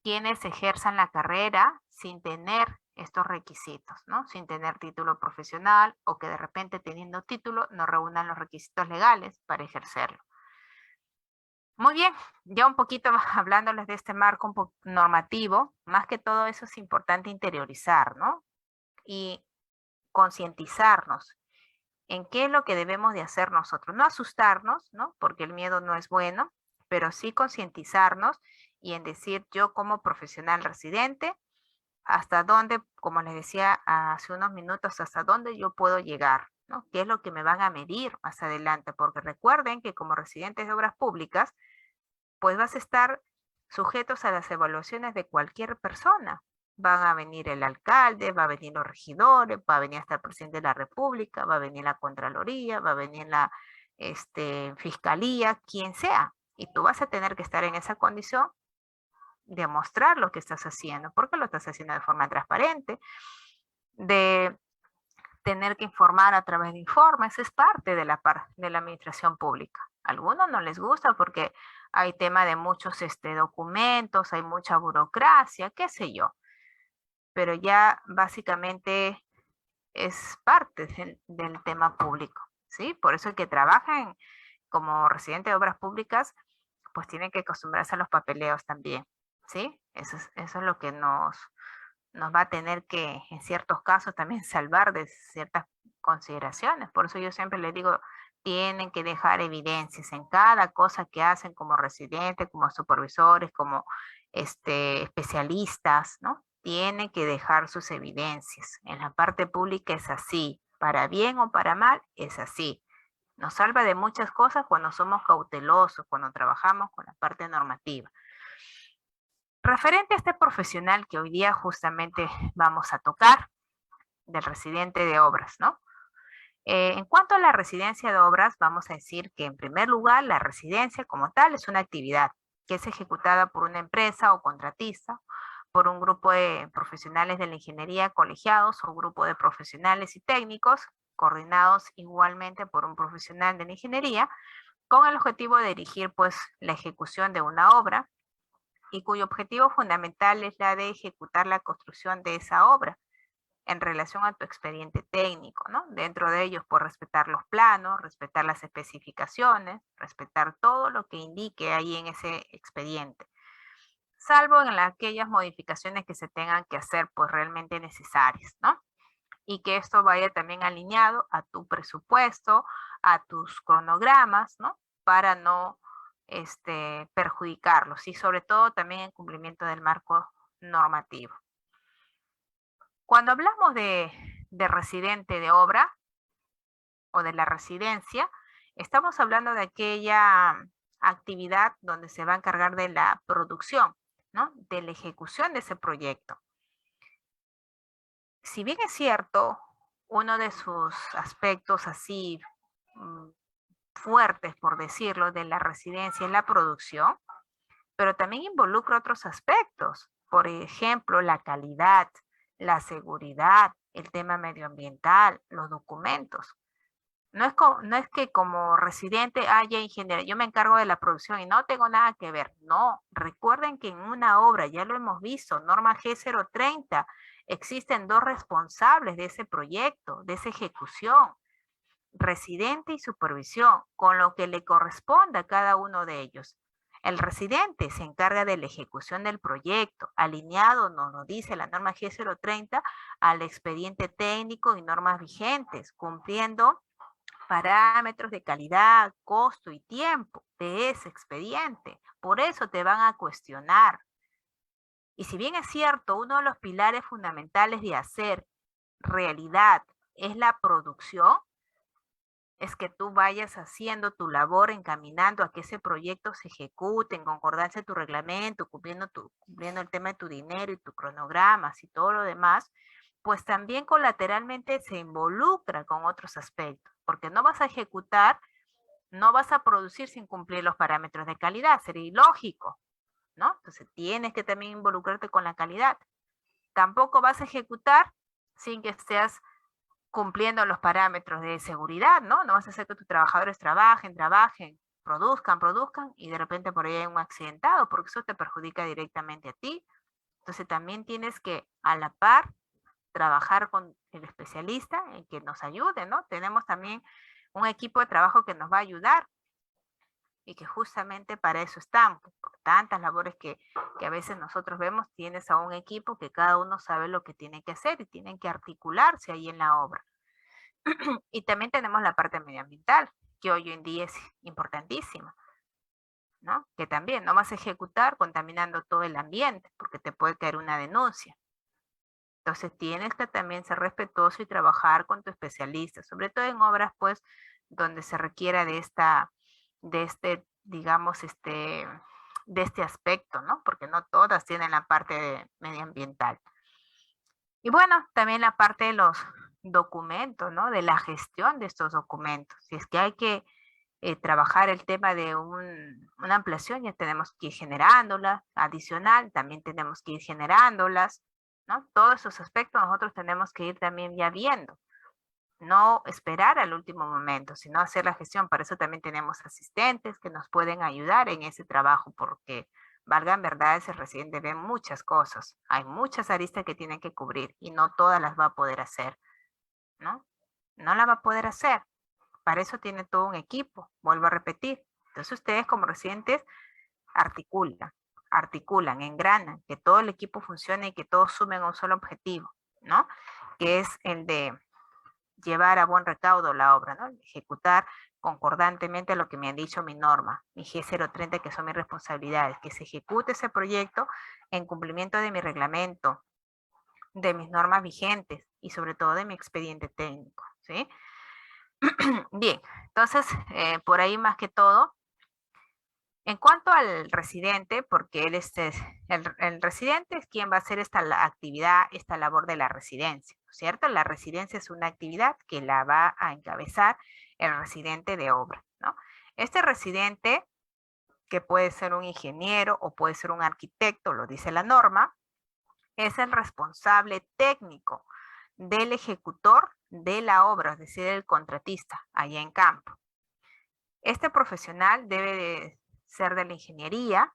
quienes ejerzan la carrera sin tener estos requisitos, ¿no? Sin tener título profesional o que de repente teniendo título no reúnan los requisitos legales para ejercerlo. Muy bien, ya un poquito hablándoles de este marco normativo, más que todo eso es importante interiorizar, ¿no? Y concientizarnos en qué es lo que debemos de hacer nosotros. No asustarnos, ¿no? Porque el miedo no es bueno, pero sí concientizarnos y en decir yo como profesional residente, hasta dónde, como les decía hace unos minutos, hasta dónde yo puedo llegar, ¿no? ¿Qué es lo que me van a medir más adelante? Porque recuerden que como residentes de obras públicas, pues vas a estar sujetos a las evaluaciones de cualquier persona. Van a venir el alcalde, va a venir los regidores, va a venir hasta el presidente de la República, va a venir la Contraloría, va a venir la Fiscalía, quien sea. Y tú vas a tener que estar en esa condición de mostrar lo que estás haciendo, porque lo estás haciendo de forma transparente, de tener que informar a través de informes, es parte de la administración pública. A algunos no les gusta porque hay tema de muchos documentos, hay mucha burocracia, qué sé yo, pero ya básicamente es parte del tema público, ¿sí? Por eso el que trabaja como residente de obras públicas, pues tiene que acostumbrarse a los papeleos también, ¿sí? Eso es lo que nos va a tener que, en ciertos casos, también salvar de ciertas consideraciones. Por eso yo siempre les digo, tienen que dejar evidencias en cada cosa que hacen como residentes, como supervisores, como especialistas, ¿no? Tienen que dejar sus evidencias. En la parte pública es así, para bien o para mal, es así. Nos salva de muchas cosas cuando somos cautelosos, cuando trabajamos con la parte normativa. Referente a este profesional que hoy día justamente vamos a tocar, del residente de obras, ¿no? En cuanto a la residencia de obras, vamos a decir que en primer lugar, la residencia como tal es una actividad que es ejecutada por una empresa o contratista, por un grupo de profesionales de la ingeniería colegiados o grupo de profesionales y técnicos, coordinados igualmente por un profesional de la ingeniería, con el objetivo de dirigir pues la ejecución de una obra, y cuyo objetivo fundamental es la de ejecutar la construcción de esa obra en relación a tu expediente técnico, ¿no? Dentro de ellos, por respetar los planos, respetar las especificaciones, respetar todo lo que indique ahí en ese expediente, salvo en aquellas modificaciones que se tengan que hacer, pues realmente necesarias, ¿no? Y que esto vaya también alineado a tu presupuesto, a tus cronogramas, ¿no? Para no perjudicarlos y sobre todo también en cumplimiento del marco normativo. Cuando hablamos de residente de obra o de la residencia, estamos hablando de aquella actividad donde se va a encargar de la producción, ¿no? De la ejecución de ese proyecto. Si bien es cierto, uno de sus aspectos así fuertes, por decirlo, de la residencia es la producción, pero también involucra otros aspectos. Por ejemplo, la calidad, la seguridad, el tema medioambiental, los documentos. No es que como residente haya ingeniero, yo me encargo de la producción y no tengo nada que ver. No, recuerden que en una obra, ya lo hemos visto, norma G030, existen dos responsables de ese proyecto, de esa ejecución. residente y supervisión, con lo que le corresponde a cada uno de ellos. El residente se encarga de la ejecución del proyecto, alineado, nos lo dice la norma G030, al expediente técnico y normas vigentes, cumpliendo parámetros de calidad, costo y tiempo de ese expediente. Por eso te van a cuestionar. Y si bien es cierto, uno de los pilares fundamentales de hacer realidad es la producción, es que tú vayas haciendo tu labor, encaminando a que ese proyecto se ejecute en concordancia de tu reglamento, cumpliendo el tema de tu dinero y tu cronogramas y todo lo demás, pues también colateralmente se involucra con otros aspectos, porque no vas a ejecutar, no vas a producir sin cumplir los parámetros de calidad, sería ilógico, ¿no? Entonces tienes que también involucrarte con la calidad. Tampoco vas a ejecutar sin que estés cumpliendo los parámetros de seguridad, ¿no? No vas a hacer que tus trabajadores trabajen, produzcan y de repente por ahí hay un accidentado, porque eso te perjudica directamente a ti. Entonces también tienes que a la par trabajar con el especialista en que nos ayude, ¿no? Tenemos también un equipo de trabajo que nos va a ayudar y que justamente para eso estamos. Por tantas labores que a veces nosotros vemos, tienes a un equipo que cada uno sabe lo que tiene que hacer y tienen que articularse ahí en la obra. Y también tenemos la parte medioambiental, que hoy en día es importantísima, ¿no? Que también no vas a ejecutar contaminando todo el ambiente, porque te puede caer una denuncia. Entonces tienes que también ser respetuoso y trabajar con tu especialista, sobre todo en obras, pues, donde se requiera digamos, de este aspecto, ¿no? Porque no todas tienen la parte medioambiental. Y bueno, también la parte de los documentos, ¿no? De la gestión de estos documentos. Si es que hay que trabajar el tema de una ampliación, ya tenemos que ir generándolas, adicional, también tenemos que ir generándolas, ¿no? Todos esos aspectos nosotros tenemos que ir también ya viendo. No esperar al último momento, sino hacer la gestión. Para eso también tenemos asistentes que nos pueden ayudar en ese trabajo, porque valgan verdades, el residente ve muchas cosas. Hay muchas aristas que tienen que cubrir y no todas las va a poder hacer, ¿no? No la va a poder hacer. Para eso tiene todo un equipo, vuelvo a repetir. Entonces ustedes como residentes articulan, engranan, que todo el equipo funcione y que todos sumen a un solo objetivo, ¿no? Que es el de llevar a buen recaudo la obra, ¿no? Ejecutar concordantemente lo que me han dicho mi norma, mi G030, que son mis responsabilidades, que se ejecute ese proyecto en cumplimiento de mi reglamento, de mis normas vigentes y sobre todo de mi expediente técnico, ¿sí? Bien, entonces, por ahí más que todo, en cuanto al residente, porque él el residente es quien va a hacer esta actividad, esta labor de la residencia, ¿no es cierto? La residencia es una actividad que la va a encabezar el residente de obra, ¿no? Este residente, que puede ser un ingeniero o puede ser un arquitecto, lo dice la norma, es el responsable técnico del ejecutor de la obra, es decir, el contratista, allá en campo. Este profesional debe de ser de la ingeniería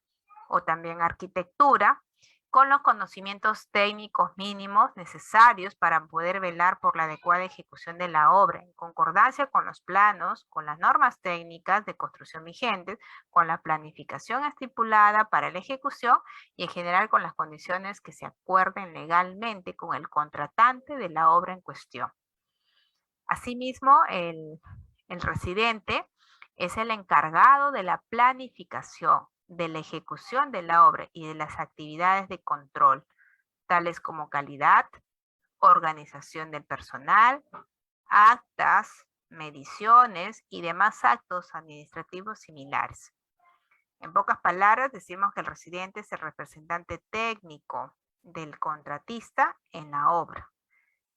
o también arquitectura, con los conocimientos técnicos mínimos necesarios para poder velar por la adecuada ejecución de la obra, en concordancia con los planos, con las normas técnicas de construcción vigentes, con la planificación estipulada para la ejecución y en general con las condiciones que se acuerden legalmente con el contratante de la obra en cuestión. Asimismo, el residente es el encargado de la planificación, de la ejecución de la obra y de las actividades de control, tales como calidad, organización del personal, actas, mediciones y demás actos administrativos similares. En pocas palabras, decimos que el residente es el representante técnico del contratista en la obra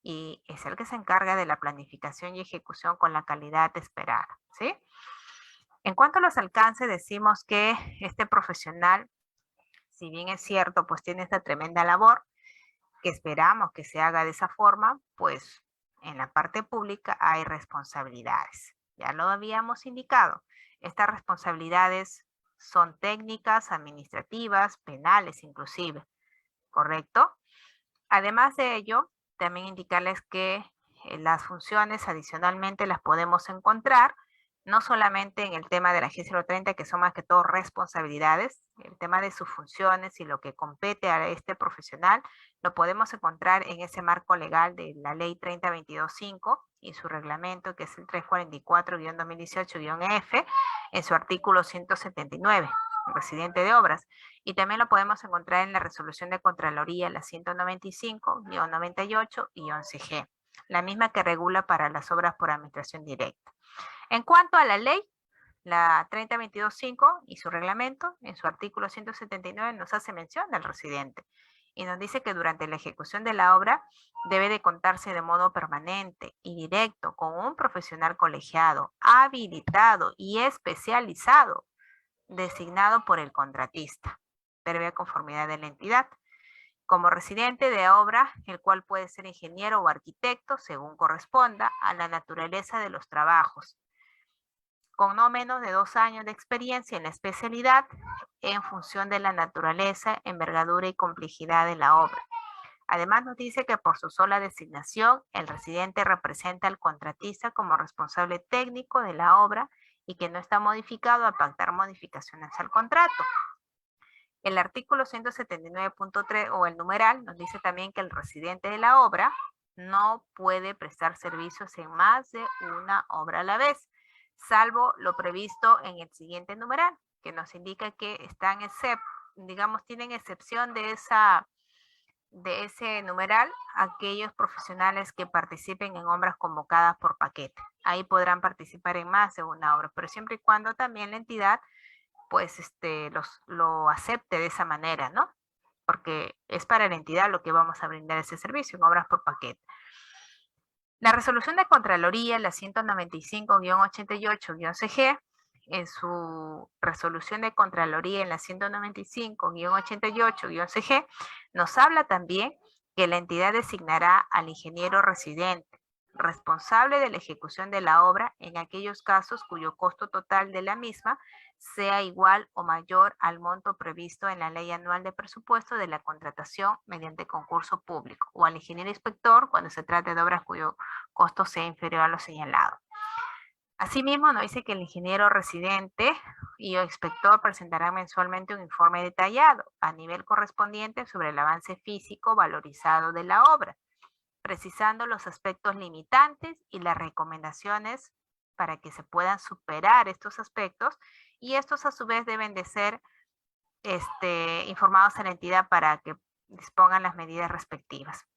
y es el que se encarga de la planificación y ejecución con la calidad esperada, ¿sí? En cuanto a los alcances, decimos que este profesional, si bien es cierto, pues tiene esta tremenda labor, que esperamos que se haga de esa forma, pues en la parte pública hay responsabilidades. Ya lo habíamos indicado. Estas responsabilidades son técnicas, administrativas, penales inclusive, ¿correcto? Además de ello, también indicarles que las funciones adicionalmente las podemos encontrar no solamente en el tema de la G030, que son más que todo responsabilidades, el tema de sus funciones y lo que compete a este profesional, lo podemos encontrar en ese marco legal de la Ley 3022.5 y su reglamento, que es el 344-2018-F, en su artículo 179, residente de obras. Y también lo podemos encontrar en la resolución de Contraloría, la 195-98-11G, la misma que regula para las obras por administración directa. En cuanto a la ley, la 3022.5 y su reglamento, en su artículo 179 nos hace mención del residente y nos dice que durante la ejecución de la obra debe de contarse de modo permanente y directo con un profesional colegiado, habilitado y especializado, designado por el contratista, previa conformidad de la entidad, como residente de obra, el cual puede ser ingeniero o arquitecto, según corresponda a la naturaleza de los trabajos, con no menos de 2 años de experiencia en la especialidad en función de la naturaleza, envergadura y complejidad de la obra. Además nos dice que por su sola designación, el residente representa al contratista como responsable técnico de la obra y que no está modificado a pactar modificaciones al contrato. El artículo 179.3 o el numeral nos dice también que el residente de la obra no puede prestar servicios en más de una obra a la vez, salvo lo previsto en el siguiente numeral, que nos indica que están tienen excepción de ese numeral aquellos profesionales que participen en obras convocadas por paquete. Ahí podrán participar en más de una obra, pero siempre y cuando también la entidad pues lo acepte de esa manera, ¿no? Porque es para la entidad lo que vamos a brindar ese servicio en obras por paquete. La resolución de Contraloría, la 195-88-CG, en su resolución de Contraloría en la 195-88-CG, nos habla también que la entidad designará al ingeniero residente, responsable de la ejecución de la obra en aquellos casos cuyo costo total de la misma sea igual o mayor al monto previsto en la Ley Anual de Presupuesto de la contratación mediante concurso público, o al ingeniero inspector cuando se trate de obras cuyo costo sea inferior a lo señalado. Asimismo, nos dice que el ingeniero residente y el inspector presentarán mensualmente un informe detallado a nivel correspondiente sobre el avance físico valorizado de la obra, precisando los aspectos limitantes y las recomendaciones para que se puedan superar estos aspectos, y estos a su vez deben de ser informados a la entidad para que dispongan las medidas respectivas.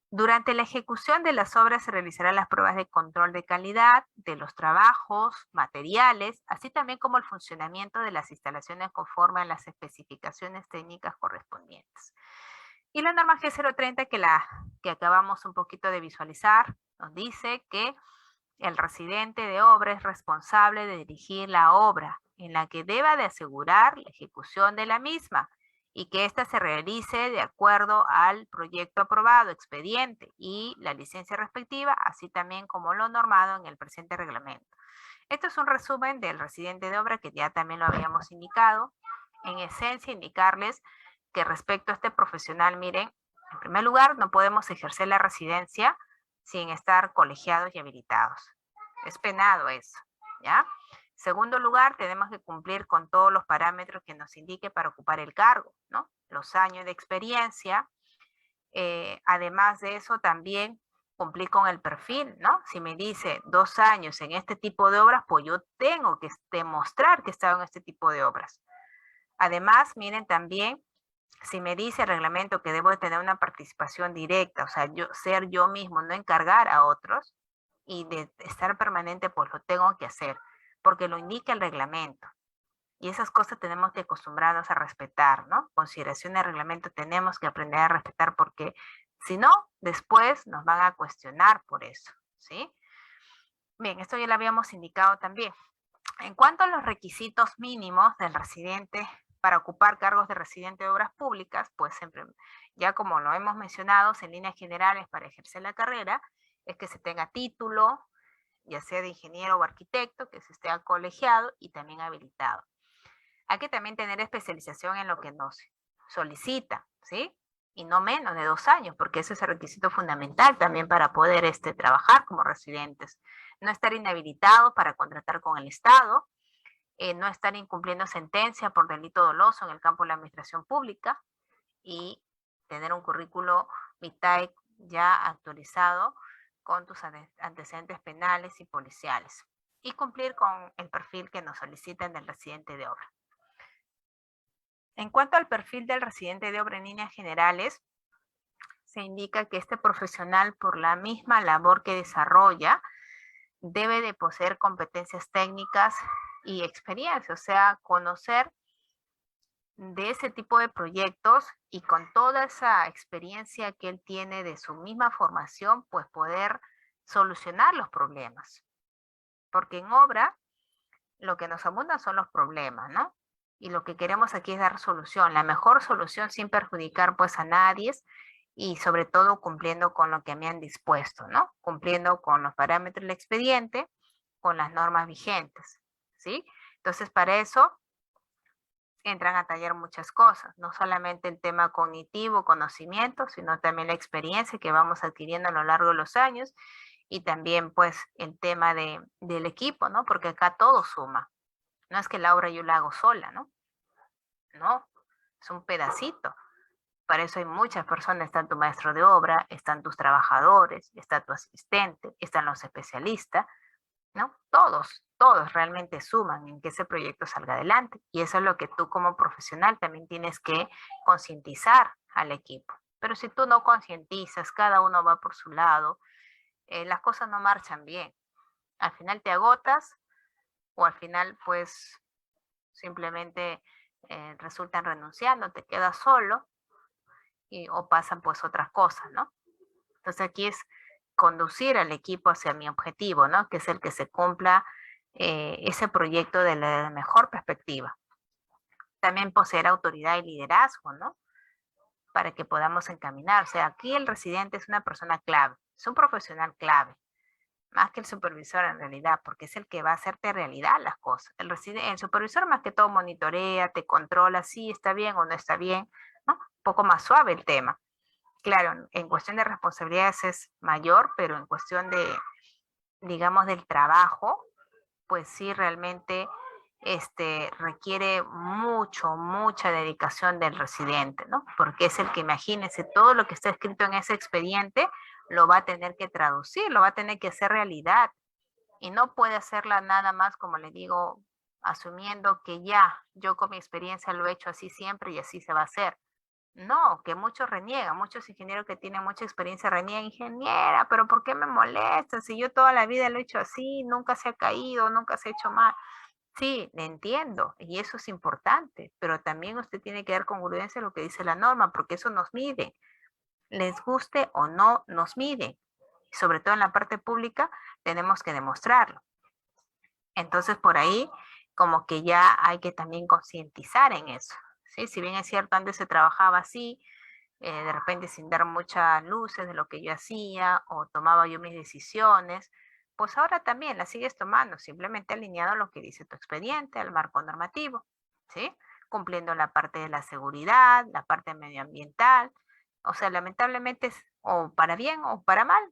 Durante la ejecución de las obras se realizarán las pruebas de control de calidad de los trabajos, materiales, así también como el funcionamiento de las instalaciones conforme a las especificaciones técnicas correspondientes. Y la norma G030 que acabamos un poquito de visualizar nos dice que el residente de obra es responsable de dirigir la obra en la que deba de asegurar la ejecución de la misma y que ésta se realice de acuerdo al proyecto aprobado, expediente y la licencia respectiva, así también como lo normado en el presente reglamento. Esto es un resumen del residente de obra que ya también lo habíamos indicado. En esencia, indicarles que respecto a este profesional, miren, en primer lugar, no podemos ejercer la residencia sin estar colegiados y habilitados. Es penado eso, ¿ya? Segundo lugar, tenemos que cumplir con todos los parámetros que nos indique para ocupar el cargo, ¿no? Los años de experiencia. Además de eso, también cumplir con el perfil, ¿no? Si me dice 2 años en este tipo de obras, pues yo tengo que demostrar que he estado en este tipo de obras. Además, miren también, si me dice el reglamento que debo de tener una participación directa, o sea, ser yo mismo, no encargar a otros, y de estar permanente, pues lo tengo que hacer, porque lo indica el reglamento. Y esas cosas tenemos que acostumbrarnos a respetar, ¿no? Consideración del reglamento tenemos que aprender a respetar, porque si no, después nos van a cuestionar por eso, ¿sí? Bien, esto ya lo habíamos indicado también. En cuanto a los requisitos mínimos del residente para ocupar cargos de residente de obras públicas, pues siempre, ya como lo hemos mencionado, en líneas generales para ejercer la carrera, es que se tenga título, ya sea de ingeniero o arquitecto, que se esté colegiado y también habilitado. Hay que también tener especialización en lo que nos solicita, ¿sí? y no menos de 2 años, porque ese es el requisito fundamental también para poder trabajar como residentes. No estar inhabilitado para contratar con el Estado, no estar incumpliendo sentencia por delito doloso en el campo de la administración pública y tener un currículo vitae ya actualizado con tus antecedentes penales y policiales y cumplir con el perfil que nos solicitan del residente de obra. En cuanto al perfil del residente de obra en líneas generales, se indica que este profesional, por la misma labor que desarrolla, debe de poseer competencias técnicas y experiencia, o sea, conocer de ese tipo de proyectos y con toda esa experiencia que él tiene de su misma formación, pues poder solucionar los problemas. Porque en obra lo que nos abundan son los problemas, ¿no? Y lo que queremos aquí es dar solución, la mejor solución sin perjudicar pues a nadie y sobre todo cumpliendo con lo que me han dispuesto, ¿no? Cumpliendo con los parámetros del expediente, con las normas vigentes, ¿sí? Entonces para eso entran a tallar muchas cosas, no solamente el tema cognitivo, conocimiento, sino también la experiencia que vamos adquiriendo a lo largo de los años y también pues el tema del equipo, ¿no? Porque acá todo suma. No es que la obra yo la hago sola, ¿no? No, es un pedacito. Para eso hay muchas personas, está tu maestro de obra, están tus trabajadores, está tu asistente, están los especialistas, ¿no? Todos realmente suman en que ese proyecto salga adelante. Y eso es lo que tú como profesional también tienes que concientizar al equipo. Pero si tú no concientizas, cada uno va por su lado, las cosas no marchan bien. Al final te agotas o al final pues simplemente resultan renunciando, te quedas solo o pasan pues otras cosas, ¿no? Entonces aquí es conducir al equipo hacia mi objetivo, ¿no? Que es el que se cumpla ese proyecto de la mejor perspectiva. También poseer autoridad y liderazgo, ¿no? Para que podamos encaminar. O sea, aquí el residente es una persona clave, es un profesional clave, más que el supervisor en realidad, porque es el que va a hacerte realidad las cosas. El supervisor más que todo monitorea, te controla si está bien o no está bien, ¿no? Un poco más suave el tema. Claro, en cuestión de responsabilidades es mayor, pero en cuestión de, digamos, del trabajo, pues sí realmente requiere mucha dedicación del residente, ¿no? Porque es el que, imagínense, todo lo que está escrito en ese expediente lo va a tener que traducir, lo va a tener que hacer realidad y no puede hacerla nada más, como le digo, asumiendo que ya yo con mi experiencia lo he hecho así siempre y así se va a hacer. No, que muchos reniegan, muchos ingenieros que tienen mucha experiencia reniegan, ingeniera, pero ¿por qué me molesta? Si yo toda la vida lo he hecho así, nunca se ha caído, nunca se ha hecho mal. Sí, le entiendo, y eso es importante, pero también usted tiene que dar congruencia a lo que dice la norma, porque eso nos mide. Les guste o no, nos mide. Sobre todo en la parte pública, tenemos que demostrarlo. Entonces, por ahí, como que ya hay que también concientizar en eso. ¿Sí? Si bien es cierto, antes se trabajaba así, de repente sin dar muchas luces de lo que yo hacía o tomaba yo mis decisiones, pues ahora también las sigues tomando, simplemente alineado a lo que dice tu expediente, al marco normativo, ¿sí? Cumpliendo la parte de la seguridad, la parte medioambiental, o sea, lamentablemente o para bien o para mal,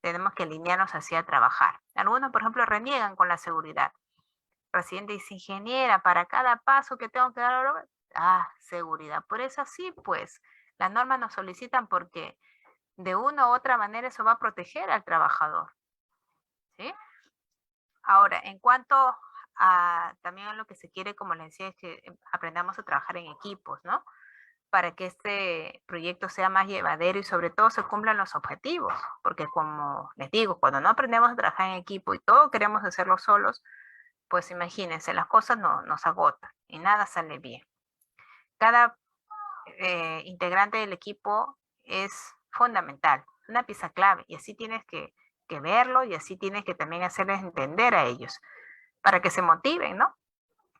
tenemos que alinearnos así a trabajar. Algunos, por ejemplo, reniegan con la seguridad. Residente dice, ingeniera, para cada paso que tengo que dar, seguridad. Por eso sí, pues, las normas nos solicitan porque de una u otra manera eso va a proteger al trabajador. ¿Sí? Ahora, en cuanto a también a lo que se quiere, como les decía, es que aprendamos a trabajar en equipos, ¿no? Para que este proyecto sea más llevadero y sobre todo se cumplan los objetivos. Porque como les digo, cuando no aprendemos a trabajar en equipo y todo queremos hacerlo solos, pues imagínense, las cosas nos agotan y nada sale bien. Cada integrante del equipo es fundamental, una pieza clave, y así tienes que verlo y así tienes que también hacerles entender a ellos para que se motiven, ¿no?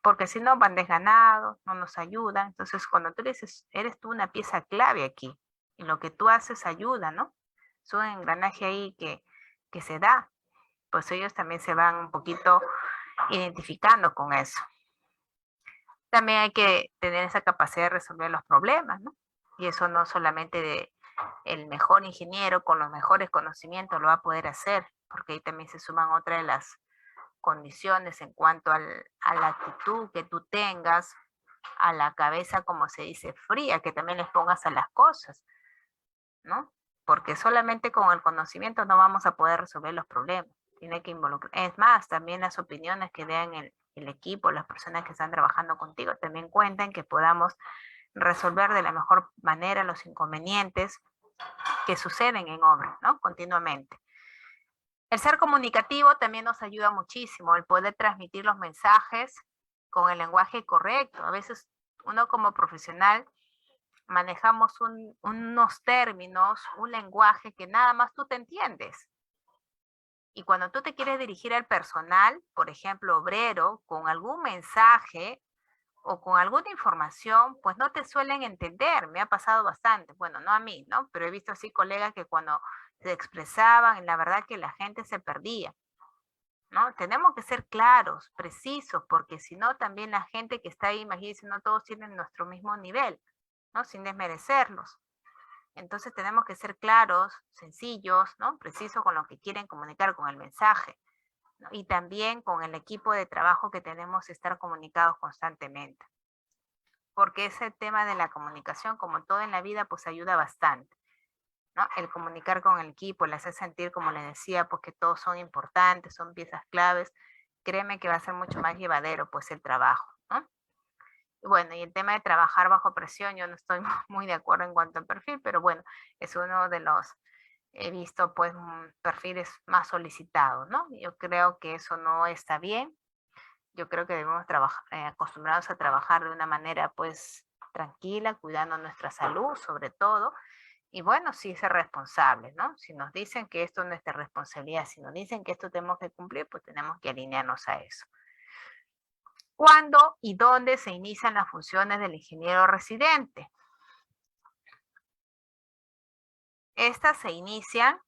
Porque si no van desganados, no nos ayudan. Entonces, cuando tú dices, eres tú una pieza clave aquí, y lo que tú haces ayuda, ¿no? Es un engranaje ahí que se da, pues ellos también se van un poquito identificando con eso. También hay que tener esa capacidad de resolver los problemas, ¿no? Y eso no solamente de el mejor ingeniero con los mejores conocimientos lo va a poder hacer, porque ahí también se suman otras de las condiciones en cuanto a la actitud que tú tengas, a la cabeza, como se dice, fría, que también les pongas a las cosas, ¿no? Porque solamente con el conocimiento no vamos a poder resolver los problemas. Tiene que involucrar. Es más, también las opiniones que den el equipo, las personas que están trabajando contigo, también cuentan que podamos resolver de la mejor manera los inconvenientes que suceden en obra, ¿no? Continuamente. El ser comunicativo también nos ayuda muchísimo, el poder transmitir los mensajes con el lenguaje correcto. A veces uno como profesional manejamos unos términos, un lenguaje que nada más tú te entiendes. Y cuando tú te quieres dirigir al personal, por ejemplo, obrero, con algún mensaje o con alguna información, pues no te suelen entender. Me ha pasado bastante. Bueno, no a mí, ¿no? Pero he visto así colegas que cuando se expresaban, la verdad que la gente se perdía, ¿no? Tenemos que ser claros, precisos, porque si no, también la gente que está ahí, imagínense, no todos tienen nuestro mismo nivel, ¿no? Sin desmerecerlos. Entonces tenemos que ser claros, sencillos, ¿no? Precisos con lo que quieren comunicar, con el mensaje, ¿no? Y también con el equipo de trabajo que tenemos que estar comunicados constantemente. Porque ese tema de la comunicación, como todo en la vida, pues ayuda bastante, ¿no? El comunicar con el equipo, el hacer sentir, como les decía, pues que todos son importantes, son piezas claves. Créeme que va a ser mucho más llevadero, pues, el trabajo, ¿no? Y bueno, y el tema de trabajar bajo presión, yo no estoy muy de acuerdo en cuanto al perfil, pero bueno, es uno de los, he visto, pues, perfiles más solicitados, ¿no? Yo creo que eso no está bien. Yo creo que debemos trabajar, acostumbrados a trabajar de una manera, pues, tranquila, cuidando nuestra salud, sobre todo. Y bueno, sí ser responsables, ¿no? Si nos dicen que esto no es de responsabilidad, si nos dicen que esto tenemos que cumplir, pues tenemos que alinearnos a eso. ¿Cuándo y dónde se inician las funciones del ingeniero residente? Estas se inician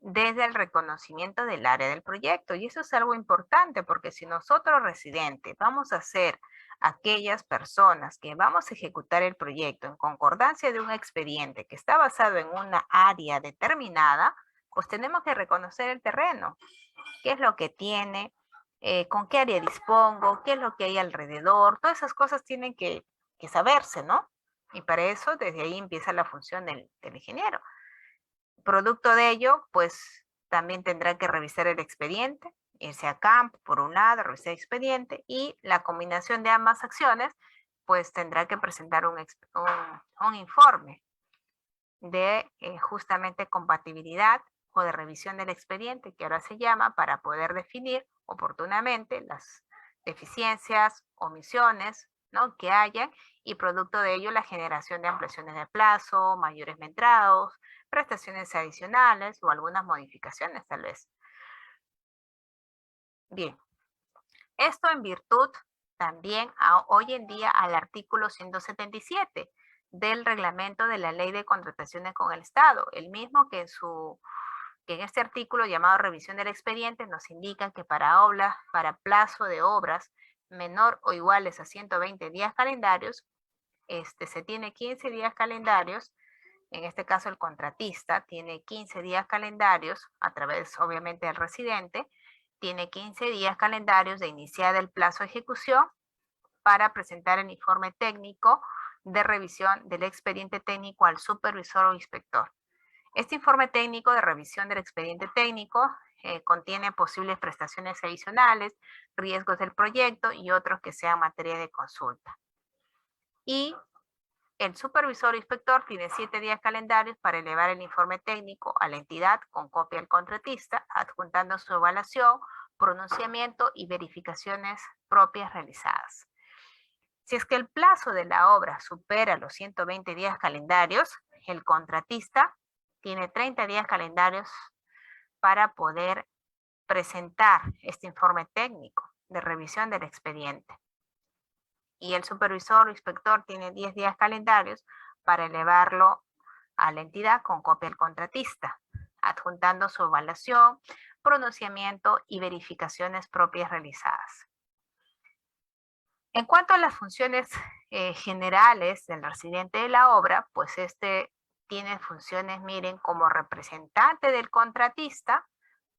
desde el reconocimiento del área del proyecto. Y eso es algo importante porque si nosotros residentes vamos a ser aquellas personas que vamos a ejecutar el proyecto en concordancia de un expediente que está basado en una área determinada, pues tenemos que reconocer el terreno, qué es lo que tiene, con qué área dispongo, qué es lo que hay alrededor, todas esas cosas tienen que saberse, ¿no? Y para eso desde ahí empieza la función del ingeniero. Producto de ello, pues también tendrá que revisar el expediente, irse a campo por un lado, revisar el expediente y la combinación de ambas acciones, pues tendrá que presentar un informe de justamente compatibilidad o de revisión del expediente, que ahora se llama, para poder definir oportunamente las deficiencias, omisiones, ¿no?, que hayan, y producto de ello la generación de ampliaciones de plazo, mayores metrados, prestaciones adicionales o algunas modificaciones tal vez. Bien, esto en virtud también hoy en día al artículo 177 del reglamento de la Ley de Contrataciones con el Estado, el mismo que en este artículo llamado revisión del expediente nos indica que para plazo de obras menor o iguales a 120 días calendarios, se tiene 15 días calendarios. En este caso, el contratista tiene 15 días calendarios a través, obviamente, del residente, tiene 15 días calendarios de iniciar el plazo de ejecución para presentar el informe técnico de revisión del expediente técnico al supervisor o inspector. Este informe técnico de revisión del expediente técnico contiene posibles prestaciones adicionales, riesgos del proyecto y otros que sean materia de consulta. Y el supervisor o inspector tiene 7 días calendarios para elevar el informe técnico a la entidad con copia al contratista, adjuntando su evaluación, pronunciamiento y verificaciones propias realizadas. Si es que el plazo de la obra supera los 120 días calendarios, el contratista tiene 30 días calendarios para poder presentar este informe técnico de revisión del expediente. Y el supervisor o inspector tiene 10 días calendarios para elevarlo a la entidad con copia al contratista, adjuntando su evaluación, pronunciamiento y verificaciones propias realizadas. En cuanto a las funciones generales del residente de la obra, pues tiene funciones, miren, como representante del contratista,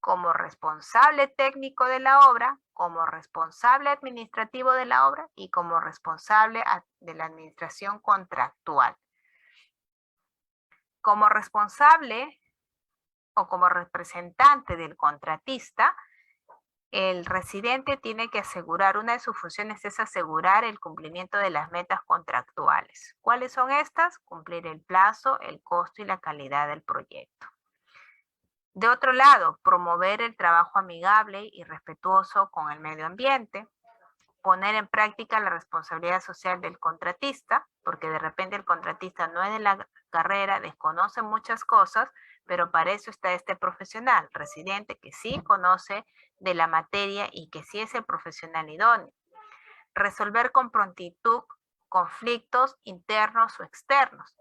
como responsable técnico de la obra, como responsable administrativo de la obra y como responsable de la administración contractual. Como responsable o como representante del contratista, el residente tiene que asegurar, una de sus funciones es asegurar el cumplimiento de las metas contractuales. ¿Cuáles son estas? Cumplir el plazo, el costo y la calidad del proyecto. De otro lado, promover el trabajo amigable y respetuoso con el medio ambiente, poner en práctica la responsabilidad social del contratista, porque de repente el contratista no es de la carrera, desconoce muchas cosas, pero para eso está este profesional, residente, que sí conoce de la materia y que sí es el profesional idóneo. Resolver con prontitud conflictos internos o externos.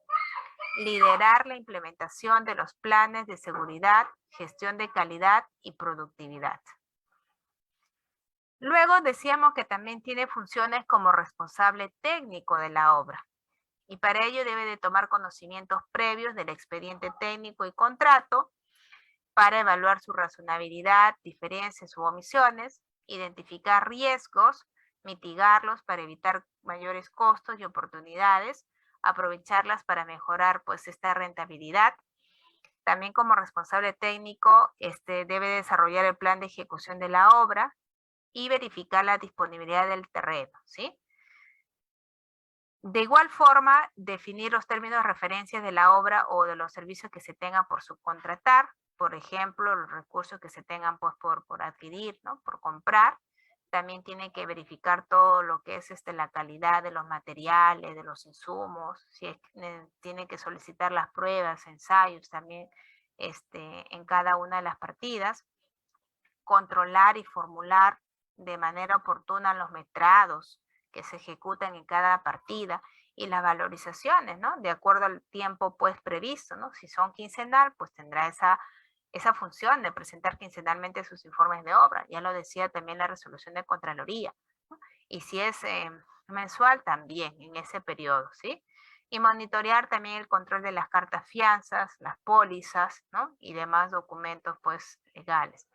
Liderar la implementación de los planes de seguridad, gestión de calidad y productividad. Luego decíamos que también tiene funciones como responsable técnico de la obra y para ello debe de tomar conocimientos previos del expediente técnico y contrato para evaluar su razonabilidad, diferencias u omisiones, identificar riesgos, mitigarlos para evitar mayores costos y oportunidades, aprovecharlas para mejorar pues esta rentabilidad. También como responsable técnico debe desarrollar el plan de ejecución de la obra y verificar la disponibilidad del terreno, ¿sí? De igual forma, definir los términos de referencia de la obra o de los servicios que se tengan por subcontratar, por ejemplo, los recursos que se tengan pues, por adquirir, ¿no? Por comprar. También tiene que verificar todo lo que es la calidad de los materiales, de los insumos, si es, tiene que solicitar las pruebas, ensayos también en cada una de las partidas, controlar y formular de manera oportuna los metrados que se ejecutan en cada partida y las valorizaciones, ¿no? De acuerdo al tiempo pues previsto, ¿no? Si son quincenal, pues tendrá esa función de presentar quincenalmente sus informes de obra. Ya lo decía también la resolución de Contraloría, ¿no? Y si es mensual, también en ese periodo, ¿sí? Y monitorear también el control de las cartas fianzas, las pólizas, ¿no? Y demás documentos pues legales.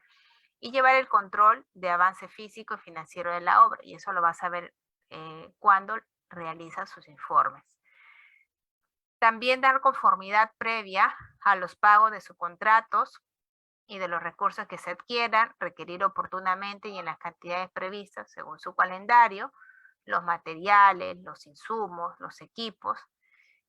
Y llevar el control de avance físico y financiero de la obra. Y eso lo vas a ver cuando realiza sus informes. También dar conformidad previa a los pagos de sus contratos y de los recursos que se adquieran, requerir oportunamente y en las cantidades previstas según su calendario, los materiales, los insumos, los equipos,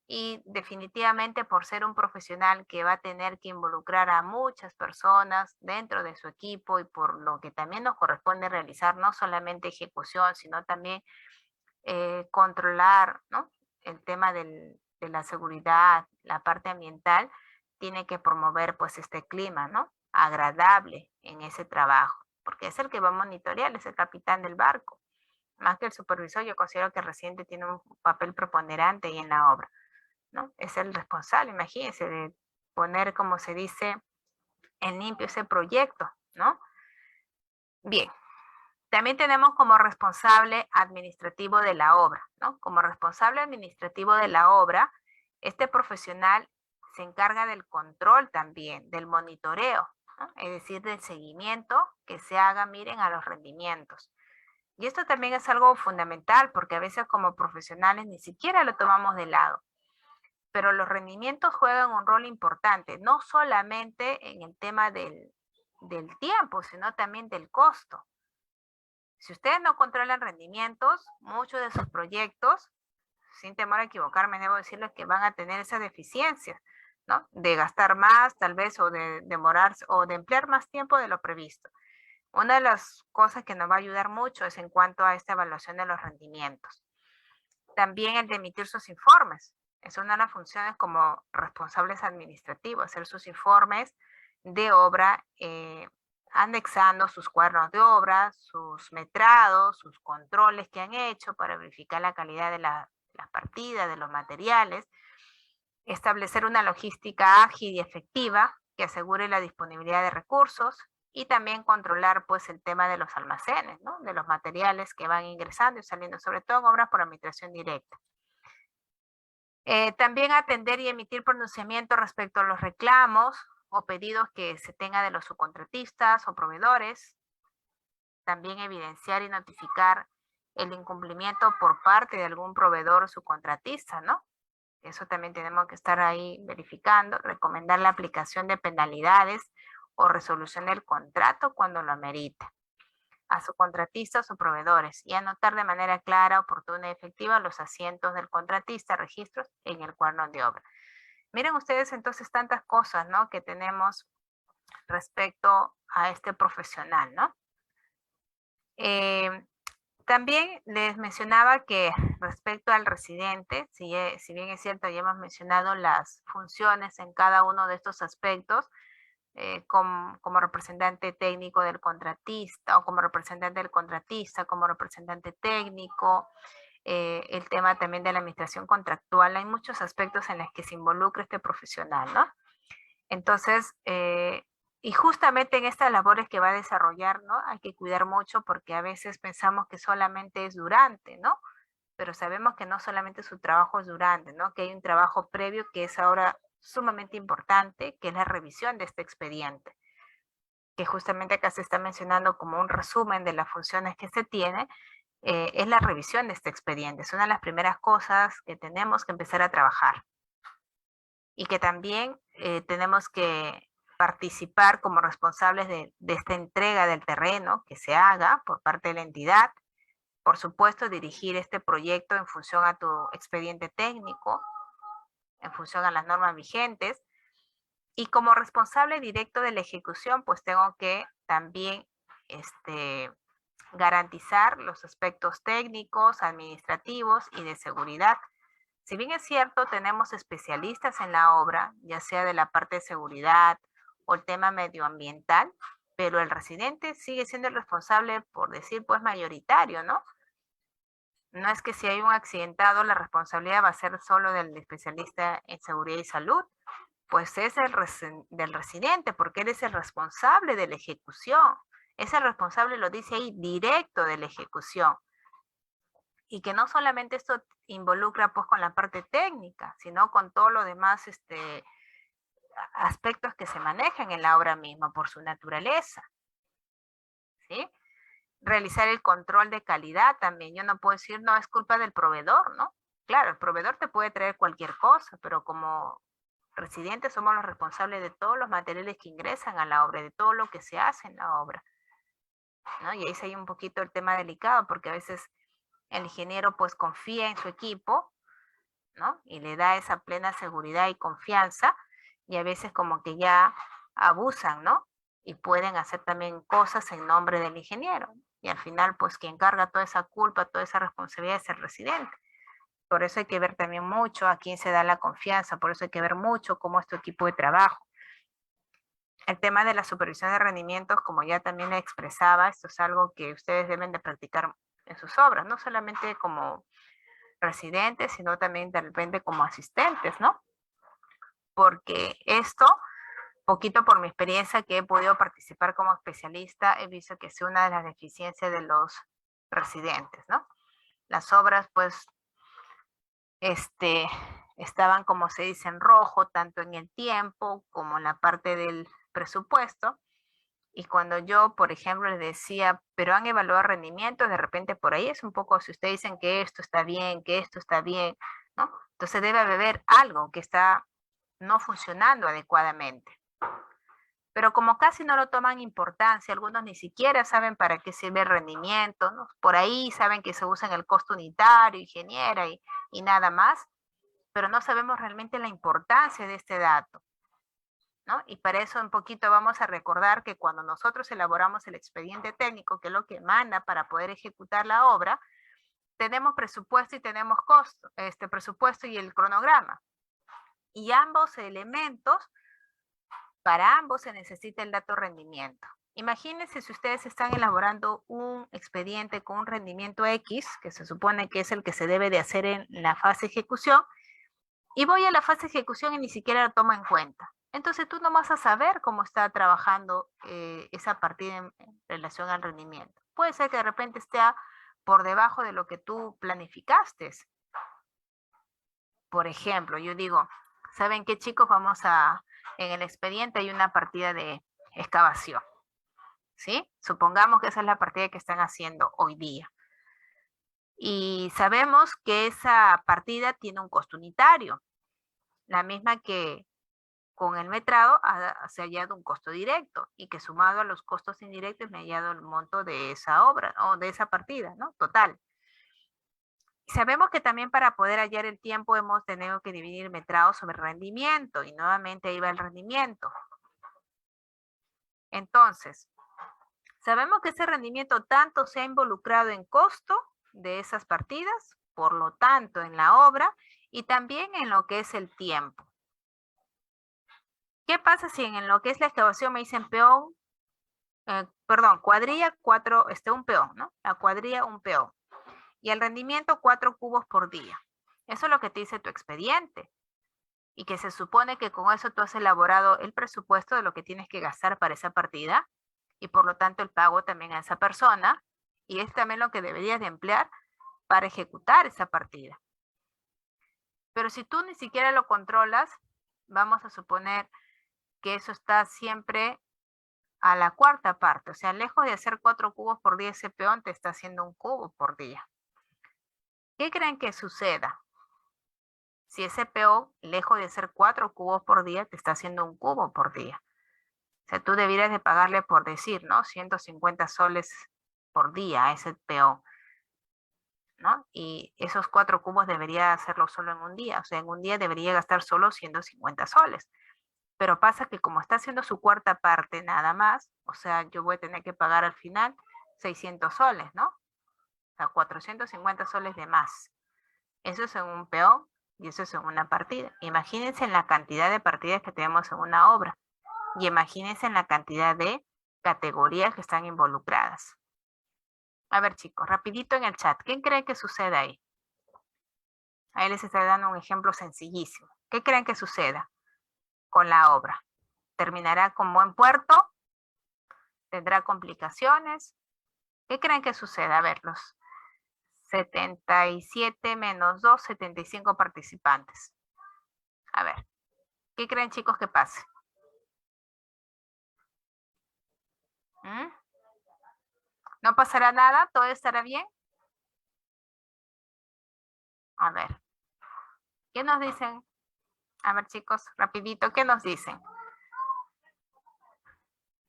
y definitivamente por ser un profesional que va a tener que involucrar a muchas personas dentro de su equipo y por lo que también nos corresponde realizar no solamente ejecución, sino también controlar, ¿no? El tema de la seguridad, la parte ambiental, tiene que promover pues este clima, ¿no? Agradable en ese trabajo, porque es el que va a monitorear, es el capitán del barco. Más que el supervisor, yo considero que el residente tiene un papel preponderante ahí en la obra, ¿no? Es el responsable, imagínense, de poner, como se dice, en limpio ese proyecto, ¿no? Bien, también tenemos como responsable administrativo de la obra, ¿no? Como responsable administrativo de la obra, este profesional se encarga del control también, del monitoreo, ¿no? Es decir, del seguimiento que se haga, miren, a los rendimientos. Y esto también es algo fundamental porque a veces como profesionales ni siquiera lo tomamos de lado. Pero los rendimientos juegan un rol importante, no solamente en el tema del tiempo, sino también del costo. Si ustedes no controlan rendimientos, muchos de sus proyectos, sin temor a equivocarme, debo decirles que van a tener esa deficiencia, ¿no? De gastar más, tal vez, o de demorarse, o de emplear más tiempo de lo previsto. Una de las cosas que nos va a ayudar mucho es en cuanto a esta evaluación de los rendimientos. También el de emitir sus informes. Es una de las funciones como responsables administrativos, hacer sus informes de obra, anexando sus cuadernos de obra, sus metrados, sus controles que han hecho para verificar la calidad de las partidas, de los materiales, establecer una logística ágil y efectiva que asegure la disponibilidad de recursos y también controlar pues el tema de los almacenes, ¿no? De los materiales que van ingresando y saliendo, sobre todo en obras por administración directa. También atender y emitir pronunciamiento respecto a los reclamos o pedidos que se tenga de los subcontratistas o proveedores. También evidenciar y notificar el incumplimiento por parte de algún proveedor o subcontratista, ¿no? Eso también tenemos que estar ahí verificando. Recomendar la aplicación de penalidades o resolución del contrato cuando lo amerite a subcontratistas o proveedores y anotar de manera clara, oportuna y efectiva los asientos del contratista, registros en el cuaderno de obra. Miren ustedes entonces tantas cosas, ¿no? Que tenemos respecto a este profesional, ¿no? También les mencionaba que respecto al residente, si bien es cierto, ya hemos mencionado las funciones en cada uno de estos aspectos, como representante técnico del contratista o como representante del contratista, como representante técnico, el tema también de la administración contractual, hay muchos aspectos en los que se involucra este profesional, ¿no? Entonces, y justamente en estas labores que va a desarrollar, ¿no? Hay que cuidar mucho porque a veces pensamos que solamente es durante, ¿no? Pero sabemos que no solamente su trabajo es durante, ¿no? Que hay un trabajo previo que es ahora sumamente importante, que es la revisión de este expediente, que justamente acá se está mencionando como un resumen de las funciones que se tiene, es la revisión de este expediente. Es una de las primeras cosas que tenemos que empezar a trabajar. Y que también tenemos que participar como responsables de esta entrega del terreno que se haga por parte de la entidad. Por supuesto, dirigir este proyecto en función a tu expediente técnico, en función a las normas vigentes. Y como responsable directo de la ejecución, pues tengo que también garantizar los aspectos técnicos, administrativos y de seguridad. Si bien es cierto, tenemos especialistas en la obra, ya sea de la parte de seguridad o el tema medioambiental, pero el residente sigue siendo el responsable, por decir, pues mayoritario, ¿no? No es que si hay un accidentado, la responsabilidad va a ser solo del especialista en seguridad y salud, pues es del residente, porque él es el responsable de la ejecución. Es el responsable, lo dice ahí, directo de la ejecución. Y que no solamente esto involucra pues con la parte técnica, sino con todo lo demás aspectos que se manejan en la obra misma por su naturaleza. ¿Sí? Realizar el control de calidad también. Yo no puedo decir, no, es culpa del proveedor, ¿no? Claro, el proveedor te puede traer cualquier cosa, pero como residentes somos los responsables de todos los materiales que ingresan a la obra, de todo lo que se hace en la obra, ¿no? Y ahí sí hay un poquito el tema delicado, porque a veces el ingeniero pues confía en su equipo, ¿no? Y le da esa plena seguridad y confianza, y a veces como que ya abusan, ¿no? Y pueden hacer también cosas en nombre del ingeniero. Y al final, pues quien carga toda esa culpa, toda esa responsabilidad es el residente. Por eso hay que ver también mucho a quién se da la confianza, por eso hay que ver mucho cómo es tu equipo de trabajo. El tema de la supervisión de rendimientos, como ya también le expresaba, esto es algo que ustedes deben de practicar en sus obras, no solamente como residentes, sino también de repente como asistentes, ¿no? Porque esto, poquito por mi experiencia que he podido participar como especialista, he visto que es una de las deficiencias de los residentes, ¿no? Las obras, pues, estaban, como se dice, en rojo, tanto en el tiempo como en la parte del presupuesto. Y cuando yo, por ejemplo, les decía, pero han evaluado rendimientos, de repente por ahí es un poco, si ustedes dicen que esto está bien, que esto está bien, ¿no? Entonces debe haber algo que está no funcionando adecuadamente. Pero como casi no lo toman importancia, algunos ni siquiera saben para qué sirve el rendimiento, ¿no? Por ahí saben que se usa en el costo unitario, ingeniera y nada más, pero no sabemos realmente la importancia de este dato, ¿no? Y para eso un poquito vamos a recordar que cuando nosotros elaboramos el expediente técnico, que es lo que manda para poder ejecutar la obra, tenemos presupuesto y tenemos costo, presupuesto y el cronograma. Y ambos elementos, para ambos se necesita el dato rendimiento. Imagínense si ustedes están elaborando un expediente con un rendimiento X, que se supone que es el que se debe de hacer en la fase de ejecución, y voy a la fase de ejecución y ni siquiera lo tomo en cuenta. entonces tú no vas a saber cómo está trabajando esa partida en relación al rendimiento. Puede ser que de repente esté por debajo de lo que tú planificaste. Por ejemplo, yo digo, ¿saben qué, chicos? En el expediente hay una partida de excavación, ¿sí? Supongamos que esa es la partida que están haciendo hoy día. Y sabemos que esa partida tiene un costo unitario, la misma que con el metrado se ha hallado un costo directo y que sumado a los costos indirectos me ha hallado el monto de esa obra o de esa partida, ¿no? Total. Sabemos que también para poder hallar el tiempo hemos tenido que dividir metrado sobre rendimiento y nuevamente ahí va el rendimiento. Entonces, sabemos que ese rendimiento tanto se ha involucrado en costo de esas partidas, por lo tanto en la obra y también en lo que es el tiempo. ¿Qué pasa si en lo que es la excavación me dicen peón, cuadrilla, un peón, ¿no? La cuadrilla, un peón. Y el rendimiento, 4 cubos por día. Eso es lo que te dice tu expediente. Y que se supone que con eso tú has elaborado el presupuesto de lo que tienes que gastar para esa partida y por lo tanto el pago también a esa persona y es también lo que deberías de emplear para ejecutar esa partida. Pero si tú ni siquiera lo controlas, vamos a suponer que eso está siempre a la cuarta parte, o sea, lejos de hacer 4 cubos por día, ese peón te está haciendo 1 cubo por día. ¿Qué creen que suceda? Si ese peón, lejos de hacer 4 cubos por día, te está haciendo 1 cubo por día. O sea, tú deberías de pagarle por decir, ¿no? 150 soles por día a ese peón, ¿no? Y esos 4 cubos debería hacerlo solo en un día. O sea, en un día debería gastar solo 150 soles. Pero pasa que como está haciendo su cuarta parte nada más, o sea, yo voy a tener que pagar al final 600 soles, ¿no? O sea, 450 soles de más. Eso es en un peón y eso es en una partida. Imagínense en la cantidad de partidas que tenemos en una obra. Y imagínense en la cantidad de categorías que están involucradas. A ver, chicos, rapidito en el chat. ¿Qué creen que suceda ahí? Ahí les estoy dando un ejemplo sencillísimo. ¿Qué creen que suceda con la obra? ¿Terminará con buen puerto? ¿Tendrá complicaciones? ¿Qué creen que suceda? A ver, los 77 menos 2, 75 participantes. A ver, ¿qué creen, chicos, que pase? ¿Mm? ¿No pasará nada? ¿Todo estará bien? A ver, ¿qué nos dicen? A ver, chicos, rapidito, ¿qué nos dicen?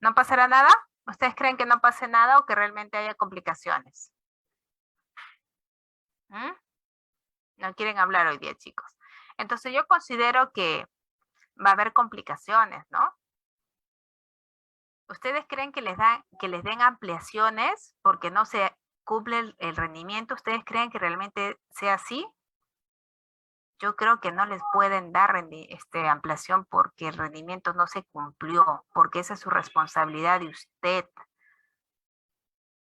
¿No pasará nada? ¿Ustedes creen que no pase nada o que realmente haya complicaciones? ¿Mm? No quieren hablar hoy día, chicos. Entonces yo considero que va a haber complicaciones, ¿no? ¿Ustedes creen que les den ampliaciones porque no se cumple el rendimiento? ¿Ustedes creen que realmente sea así? Yo creo que no les pueden dar ampliación porque el rendimiento no se cumplió, porque esa es su responsabilidad de usted.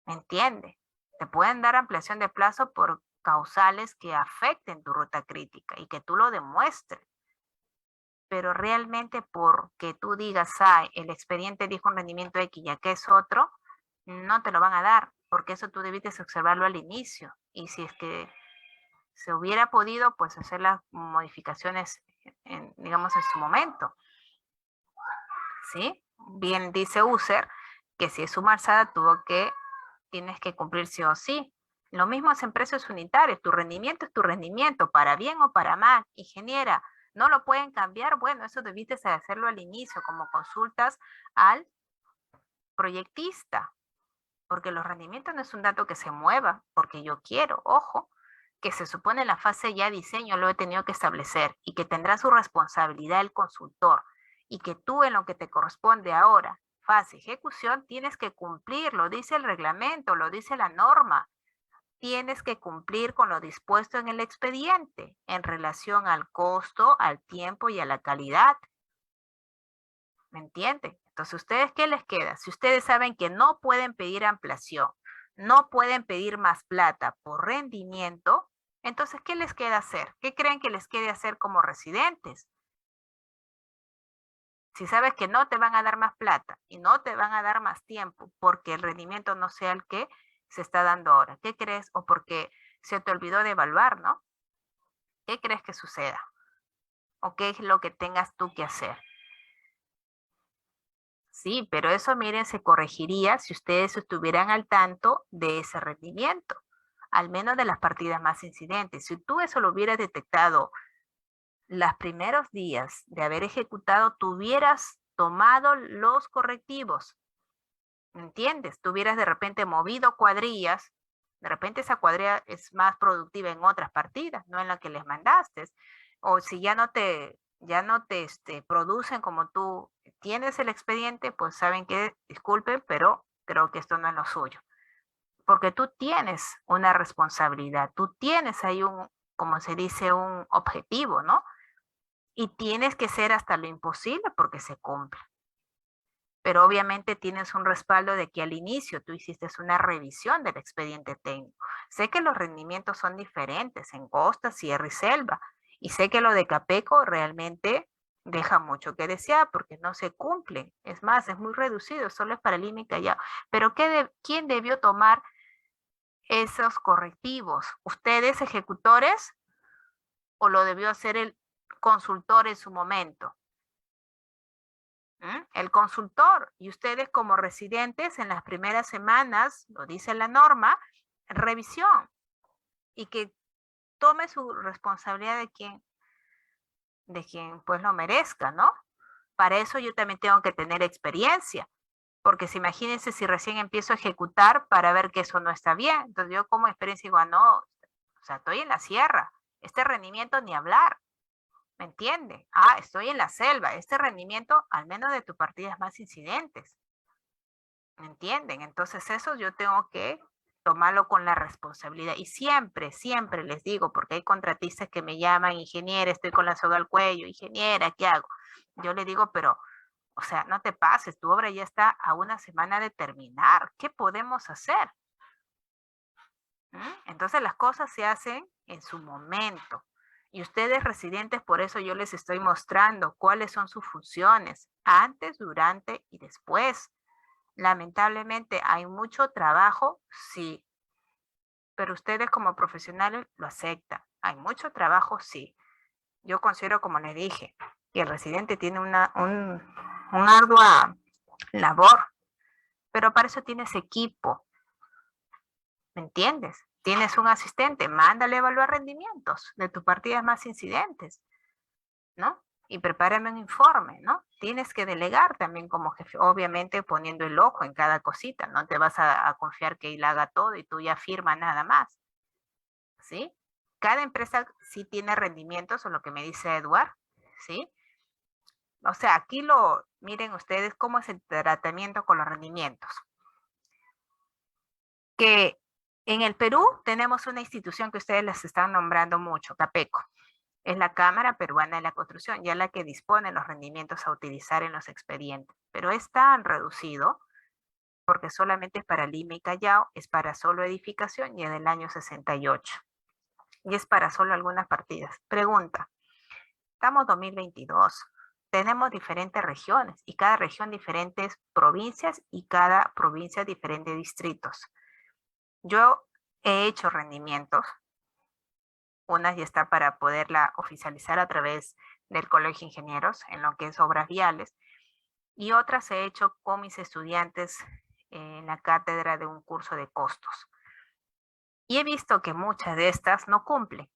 ¿Me entiende? Te pueden dar ampliación de plazo por causales que afecten tu ruta crítica y que tú lo demuestres. Pero realmente porque tú digas, el expediente dijo un rendimiento X y que es otro, no te lo van a dar, porque eso tú debiste observarlo al inicio. Y si es que se hubiera podido, pues hacer las modificaciones, digamos, en su momento. ¿Sí? Bien dice User que si es suma alzada tienes que cumplir sí o sí. Lo mismo es en precios unitarios. Tu rendimiento es tu rendimiento, para bien o para mal. Ingeniera, ¿no lo pueden cambiar? Bueno, eso debiste hacerlo al inicio, como consultas al proyectista. Porque los rendimientos no es un dato que se mueva, porque yo quiero, ojo, que se supone en la fase ya diseño lo he tenido que establecer y que tendrá su responsabilidad el consultor y que tú en lo que te corresponde ahora, fase ejecución, tienes que cumplir, lo dice el reglamento, lo dice la norma. Tienes que cumplir con lo dispuesto en el expediente en relación al costo, al tiempo y a la calidad. ¿Me entienden? Entonces, ¿ustedes qué les queda? Si ustedes saben que no pueden pedir ampliación, no pueden pedir más plata por rendimiento, entonces, ¿qué les queda hacer? ¿Qué creen que les quede hacer como residentes? Si sabes que no te van a dar más plata y no te van a dar más tiempo porque el rendimiento no sea el que se está dando ahora, ¿qué crees? O porque se te olvidó de evaluar, ¿no? ¿Qué crees que suceda? ¿O qué es lo que tengas tú que hacer? Sí, pero eso, miren, se corregiría si ustedes estuvieran al tanto de ese rendimiento, al menos de las partidas más incidentes. Si tú eso lo hubieras detectado los primeros días de haber ejecutado, tú hubieras tomado los correctivos, ¿entiendes? Tú hubieras de repente movido cuadrillas, de repente esa cuadrilla es más productiva en otras partidas, no en la que les mandaste. O si ya no te producen como tú tienes el expediente, pues saben que, disculpen, pero creo que esto no es lo suyo. Porque tú tienes una responsabilidad, tú tienes ahí como se dice, un objetivo, ¿no? Y tienes que ser hasta lo imposible porque se cumple. Pero obviamente tienes un respaldo de que al inicio tú hiciste una revisión del expediente técnico. Sé que los rendimientos son diferentes en Costa, Sierra y Selva, y sé que lo de Capeco realmente deja mucho que desear porque no se cumple. Es más, es muy reducido, solo es para Lima y Callao. Pero ¿quién debió tomar esos correctivos? ¿Ustedes, ejecutores, o lo debió hacer el consultor en su momento? El consultor, y ustedes como residentes en las primeras semanas, lo dice la norma, revisión, y que tome su responsabilidad de quien pues lo merezca, ¿no? Para eso yo también tengo que tener experiencia, porque si imagínense si recién empiezo a ejecutar para ver que eso no está bien, entonces yo como experiencia digo, no, o sea, estoy en la sierra, este rendimiento ni hablar. ¿Me entiende? Estoy en la selva. Este rendimiento, al menos de tu partida, es más incidentes. ¿Me entienden? Entonces eso yo tengo que tomarlo con la responsabilidad. Y siempre, siempre les digo, porque hay contratistas que me llaman, ingeniera, estoy con la soga al cuello, ingeniera, ¿qué hago? Yo le digo, pero, o sea, no te pases, tu obra ya está a una semana de terminar. ¿Qué podemos hacer? Entonces las cosas se hacen en su momento. Y ustedes residentes, por eso yo les estoy mostrando cuáles son sus funciones, antes, durante y después. Lamentablemente hay mucho trabajo, sí, pero ustedes como profesionales lo aceptan. Hay mucho trabajo, sí. Yo considero, como les dije, que el residente tiene un ardua labor, pero para eso tienes equipo, ¿me entiendes? Tienes un asistente, mándale a evaluar rendimientos de tus partidas más incidentes, ¿no? Y prepárame un informe, ¿no? Tienes que delegar también como jefe, obviamente poniendo el ojo en cada cosita, no te vas a confiar que él haga todo y tú ya firma nada más, ¿sí? Cada empresa sí tiene rendimientos, o lo que me dice Edward, ¿sí? O sea, aquí miren ustedes cómo es el tratamiento con los rendimientos. Que en el Perú tenemos una institución que ustedes les están nombrando mucho, Capeco. Es la Cámara Peruana de la Construcción, ya la que dispone los rendimientos a utilizar en los expedientes. Pero es tan reducido porque solamente es para Lima y Callao, es para solo edificación y es del año 68. Y es para solo algunas partidas. Pregunta, estamos 2022, tenemos diferentes regiones y cada región diferentes provincias y cada provincia diferentes distritos. Yo he hecho rendimientos, una ya está para poderla oficializar a través del Colegio de Ingenieros en lo que es obras viales, y otras he hecho con mis estudiantes en la cátedra de un curso de costos. Y he visto que muchas de estas no cumplen.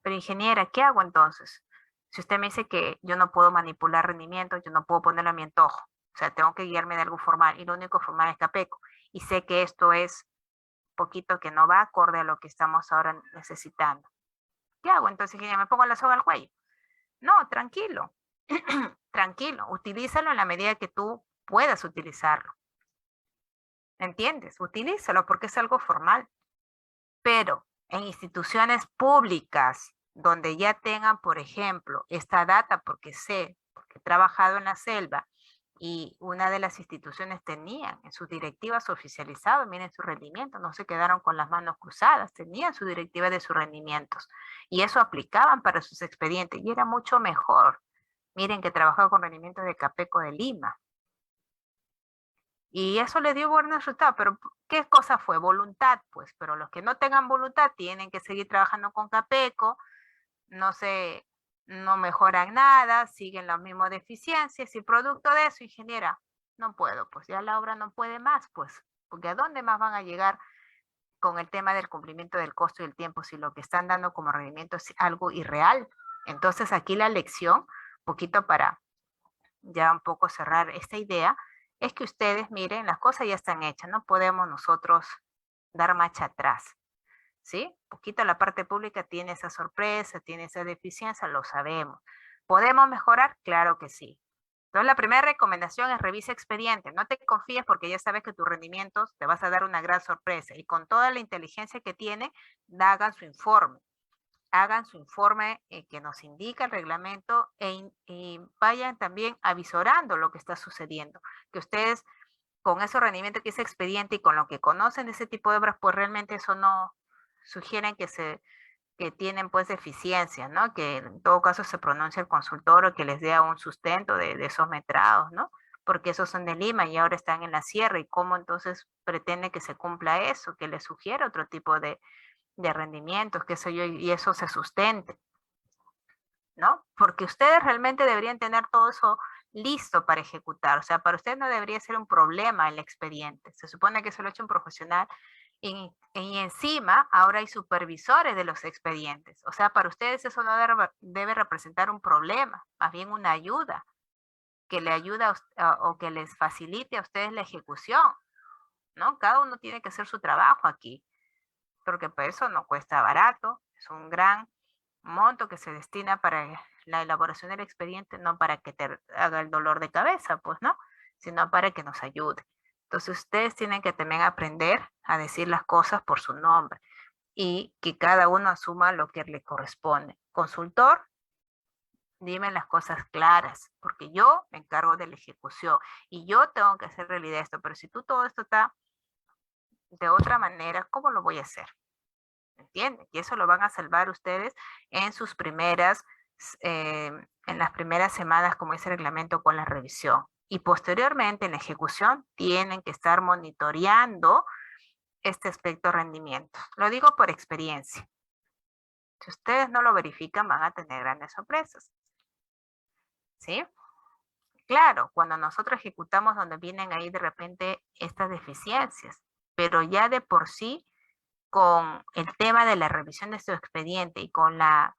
Pero ingeniera, ¿qué hago entonces? Si usted me dice que yo no puedo manipular rendimientos, yo no puedo ponerlo a mi antojo. O sea, tengo que guiarme de algo formal y lo único formal es Capeco. Y sé que esto es poquito que no va acorde a lo que estamos ahora necesitando. ¿Qué hago entonces, ingeniera? ¿Me pongo la soga al cuello? No, tranquilo. Tranquilo, utilízalo en la medida que tú puedas utilizarlo. ¿Entiendes? Utilízalo porque es algo formal. Pero en instituciones públicas donde ya tengan, por ejemplo, esta data, porque he trabajado en la selva y una de las instituciones tenían en sus directivas oficializadas, miren su rendimiento, no se quedaron con las manos cruzadas, tenían su directiva de sus rendimientos y eso aplicaban para sus expedientes y era mucho mejor. Miren que trabajaba con rendimientos de Capeco de Lima. Y eso le dio buen resultado, pero ¿qué cosa fue? Voluntad, pues, pero los que no tengan voluntad tienen que seguir trabajando con Capeco, no se, no mejoran nada, siguen las mismas deficiencias y producto de eso, ingeniera, no puedo, pues ya la obra no puede más, pues, porque ¿a dónde más van a llegar con el tema del cumplimiento del costo y el tiempo si lo que están dando como rendimiento es algo irreal? Entonces aquí la lección, poquito para ya un poco cerrar esta idea, es que ustedes miren, las cosas ya están hechas, no podemos nosotros dar marcha atrás, ¿sí? Poquito la parte pública tiene esa sorpresa, tiene esa deficiencia, lo sabemos. ¿Podemos mejorar? Claro que sí. Entonces, la primera recomendación es revisa expediente. No te confíes porque ya sabes que tus rendimientos te vas a dar una gran sorpresa. Y con toda la inteligencia que tiene, hagan su informe. Hagan su informe que nos indica el reglamento y vayan también avisorando lo que está sucediendo. Que ustedes con esos rendimientos que es expediente y con lo que conocen de ese tipo de obras, pues realmente eso no sugieren que tienen pues deficiencias, ¿no? Que en todo caso se pronuncia el consultor o que les dé un sustento de esos metrados, ¿no? Porque esos son de Lima y ahora están en la sierra y cómo entonces pretende que se cumpla eso, que les sugiera otro tipo de rendimientos, qué sé yo, y eso se sustente, ¿no? Porque ustedes realmente deberían tener todo eso listo para ejecutar. O sea, para ustedes no debería ser un problema el expediente. Se supone que eso lo ha hecho un profesional y encima ahora hay supervisores de los expedientes. O sea, para ustedes eso no debe representar un problema, más bien una ayuda que le ayuda o que les facilite a ustedes la ejecución, ¿no? Cada uno tiene que hacer su trabajo aquí, porque para eso no cuesta barato, es un gran monto que se destina para la elaboración del expediente, no para que te haga el dolor de cabeza, pues, ¿no? Sino para que nos ayude. Entonces, ustedes tienen que también aprender a decir las cosas por su nombre y que cada uno asuma lo que le corresponde. Consultor, dime las cosas claras, porque yo me encargo de la ejecución y yo tengo que hacer realidad esto, pero si tú todo esto está de otra manera, ¿cómo lo voy a hacer? ¿Entienden? Y eso lo van a salvar ustedes en sus primeras, en las primeras semanas, como dice el reglamento, con la revisión. Y posteriormente, en la ejecución, tienen que estar monitoreando este aspecto de rendimiento. Lo digo por experiencia. Si ustedes no lo verifican, van a tener grandes sorpresas. ¿Sí? Claro, cuando nosotros ejecutamos donde vienen ahí de repente estas deficiencias, pero ya de por sí, con el tema de la revisión de su expediente y con la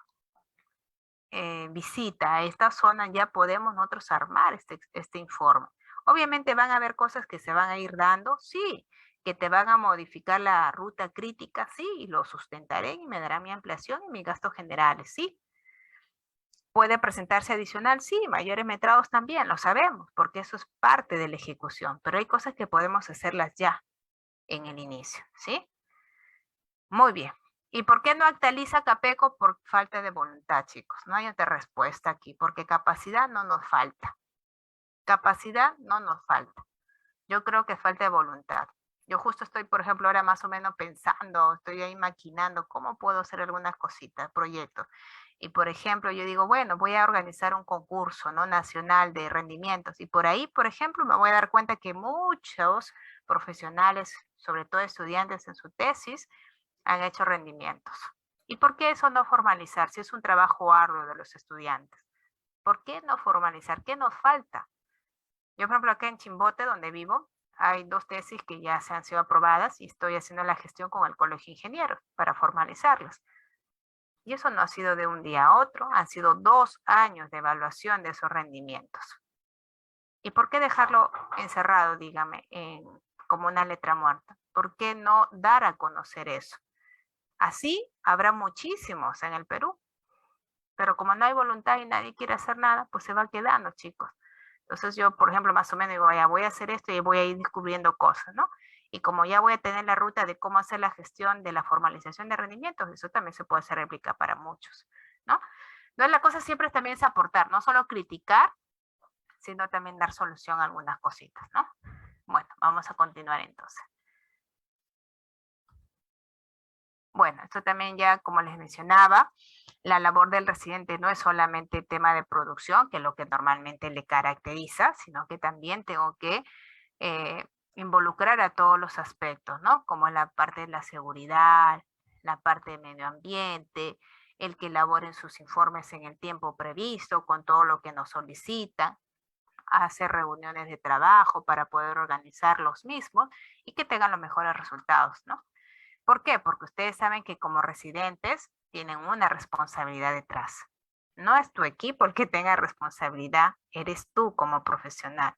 visita a esta zona, ya podemos nosotros armar este informe. Obviamente van a haber cosas que se van a ir dando, sí, que te van a modificar la ruta crítica, sí, y lo sustentaré y me dará mi ampliación y mis gastos generales, sí. Puede presentarse adicional, sí, mayores metrados también, lo sabemos, porque eso es parte de la ejecución, pero hay cosas que podemos hacerlas ya en el inicio, ¿sí? Muy bien. ¿Y por qué no actualiza Capeco? Por falta de voluntad, chicos. No hay otra respuesta aquí, porque capacidad no nos falta. Capacidad no nos falta. Yo creo que falta de voluntad. Yo justo estoy, por ejemplo, ahora más o menos pensando, estoy ahí maquinando cómo puedo hacer algunas cositas, proyectos. Y por ejemplo, yo digo, bueno, voy a organizar un concurso, ¿no? Nacional de rendimientos. Y por ahí, por ejemplo, me voy a dar cuenta que muchos profesionales, sobre todo estudiantes en su tesis, han hecho rendimientos. ¿Y por qué eso no formalizar si es un trabajo arduo de los estudiantes? ¿Por qué no formalizar? ¿Qué nos falta? Yo, por ejemplo, acá en Chimbote, donde vivo, hay 2 tesis que ya se han sido aprobadas y estoy haciendo la gestión con el Colegio de Ingenieros para formalizarlas. Y eso no ha sido de un día a otro, han sido 2 años de evaluación de esos rendimientos. ¿Y por qué dejarlo encerrado, dígame, como una letra muerta? ¿Por qué no dar a conocer eso? Así habrá muchísimos en el Perú, pero como no hay voluntad y nadie quiere hacer nada, pues se va quedando, chicos. Entonces yo, por ejemplo, más o menos digo, ya voy a hacer esto y voy a ir descubriendo cosas, ¿no? Y como ya voy a tener la ruta de cómo hacer la gestión de la formalización de rendimientos, eso también se puede hacer réplica para muchos, ¿no? Entonces la cosa siempre también es aportar, no solo criticar, sino también dar solución a algunas cositas, ¿no? Bueno, vamos a continuar entonces. Bueno, esto también ya, como les mencionaba, la labor del residente no es solamente tema de producción, que es lo que normalmente le caracteriza, sino que también tengo que involucrar a todos los aspectos, ¿no? Como la parte de la seguridad, la parte de medio ambiente, el que elaboren sus informes en el tiempo previsto, con todo lo que nos solicitan, hacer reuniones de trabajo para poder organizar los mismos y que tengan los mejores resultados, ¿no? ¿Por qué? Porque ustedes saben que como residentes tienen una responsabilidad detrás. No es tu equipo el que tenga responsabilidad, eres tú como profesional.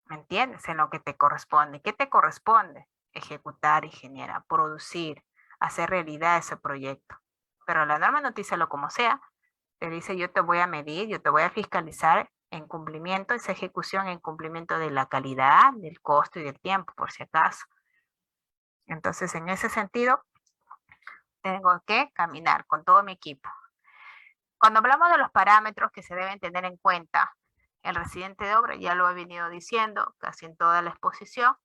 ¿Me entiendes? En lo que te corresponde. ¿Qué te corresponde? Ejecutar, ingeniera, producir, hacer realidad ese proyecto. Pero la norma no te dice lo como sea. Te dice yo te voy a medir, yo te voy a fiscalizar en cumplimiento, esa ejecución en cumplimiento de la calidad, del costo y del tiempo, por si acaso. Entonces, en ese sentido, tengo que caminar con todo mi equipo. Cuando hablamos de los parámetros que se deben tener en cuenta, el residente de obra, ya lo he venido diciendo casi en toda la exposición,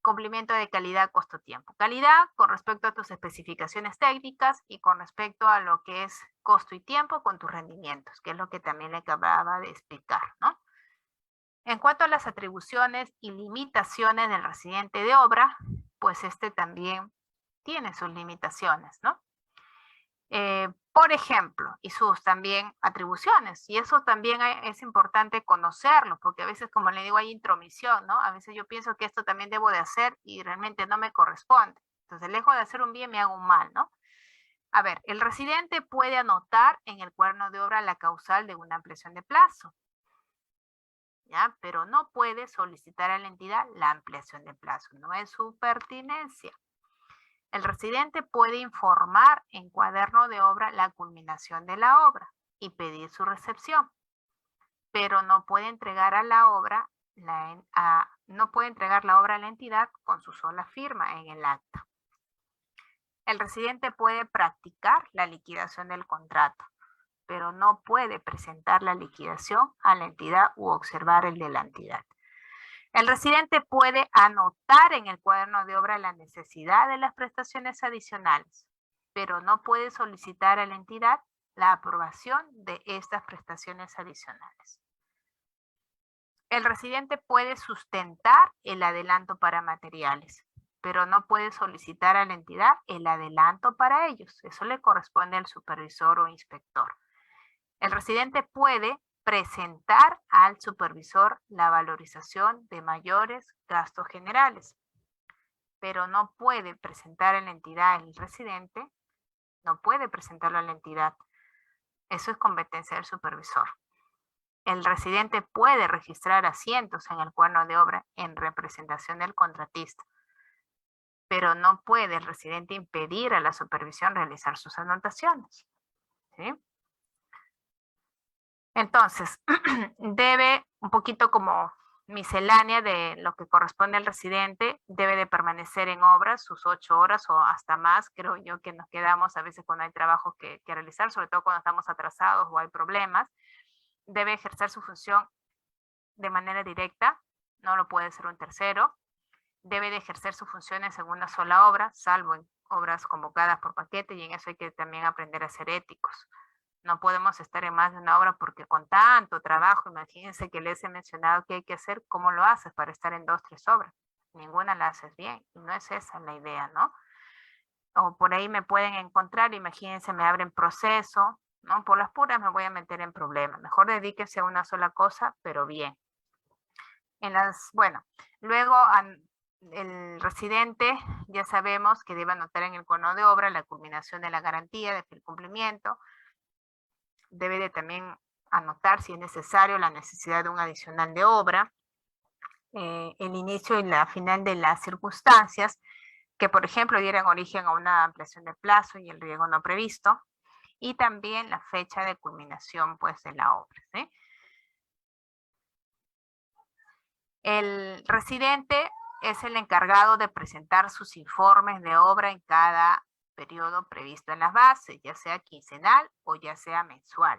cumplimiento de calidad, costo, tiempo. Calidad con respecto a tus especificaciones técnicas y con respecto a lo que es costo y tiempo con tus rendimientos, que es lo que también le acababa de explicar, ¿no? En cuanto a las atribuciones y limitaciones del residente de obra, pues este también tiene sus limitaciones, ¿no? Por ejemplo, y sus también atribuciones, y eso también es importante conocerlo, porque a veces, como le digo, hay intromisión, ¿no? A veces yo pienso que esto también debo de hacer y realmente no me corresponde. Entonces, lejos de hacer un bien, me hago un mal, ¿no? A ver, el residente puede anotar en el cuaderno de obra la causal de una ampliación de plazo, ¿ya? Pero no puede solicitar a la entidad la ampliación de plazo, no es su pertinencia. El residente puede informar en cuaderno de obra la culminación de la obra y pedir su recepción, pero no puede entregar a la obra no puede entregar la obra a la entidad con su sola firma en el acta. El residente puede practicar la liquidación del contrato, pero no puede presentar la liquidación a la entidad u observar el de la entidad. El residente puede anotar en el cuaderno de obra la necesidad de las prestaciones adicionales, pero no puede solicitar a la entidad la aprobación de estas prestaciones adicionales. El residente puede sustentar el adelanto para materiales, pero no puede solicitar a la entidad el adelanto para ellos. Eso le corresponde al supervisor o inspector. El residente puede presentar al supervisor la valorización de mayores gastos generales, pero no puede presentar a la entidad el residente, no puede presentarlo a la entidad. Eso es competencia del supervisor. El residente puede registrar asientos en el cuaderno de obra en representación del contratista, pero no puede el residente impedir a la supervisión realizar sus anotaciones, ¿sí? Entonces, debe un poquito como miscelánea de lo que corresponde al residente, debe de permanecer en obras sus 8 horas o hasta más, creo yo que nos quedamos a veces cuando hay trabajos que realizar, sobre todo cuando estamos atrasados o hay problemas, debe ejercer su función de manera directa, no lo puede ser un tercero, debe de ejercer sus funciones en una sola obra, salvo en obras convocadas por paquete, y en eso hay que también aprender a ser éticos. No podemos estar en más de una obra porque con tanto trabajo, imagínense que les he mencionado que hay que hacer, ¿cómo lo haces para estar en 2, 3 obras? Ninguna la haces bien y no es esa la idea, ¿no? O por ahí me pueden encontrar, imagínense, me abren proceso, ¿no? Por las puras me voy a meter en problemas. Mejor dedíquese a una sola cosa, pero bien. Bueno, luego el residente ya sabemos que debe anotar en el cuaderno de obra la culminación de la garantía del cumplimiento, debe de también anotar si es necesario la necesidad de un adicional de obra, el inicio y la final de las circunstancias que, por ejemplo, dieran origen a una ampliación de plazo y el riesgo no previsto, y también la fecha de culminación pues, de la obra, ¿sí? El residente es el encargado de presentar sus informes de obra en cada periodo previsto en las bases, ya sea quincenal o ya sea mensual.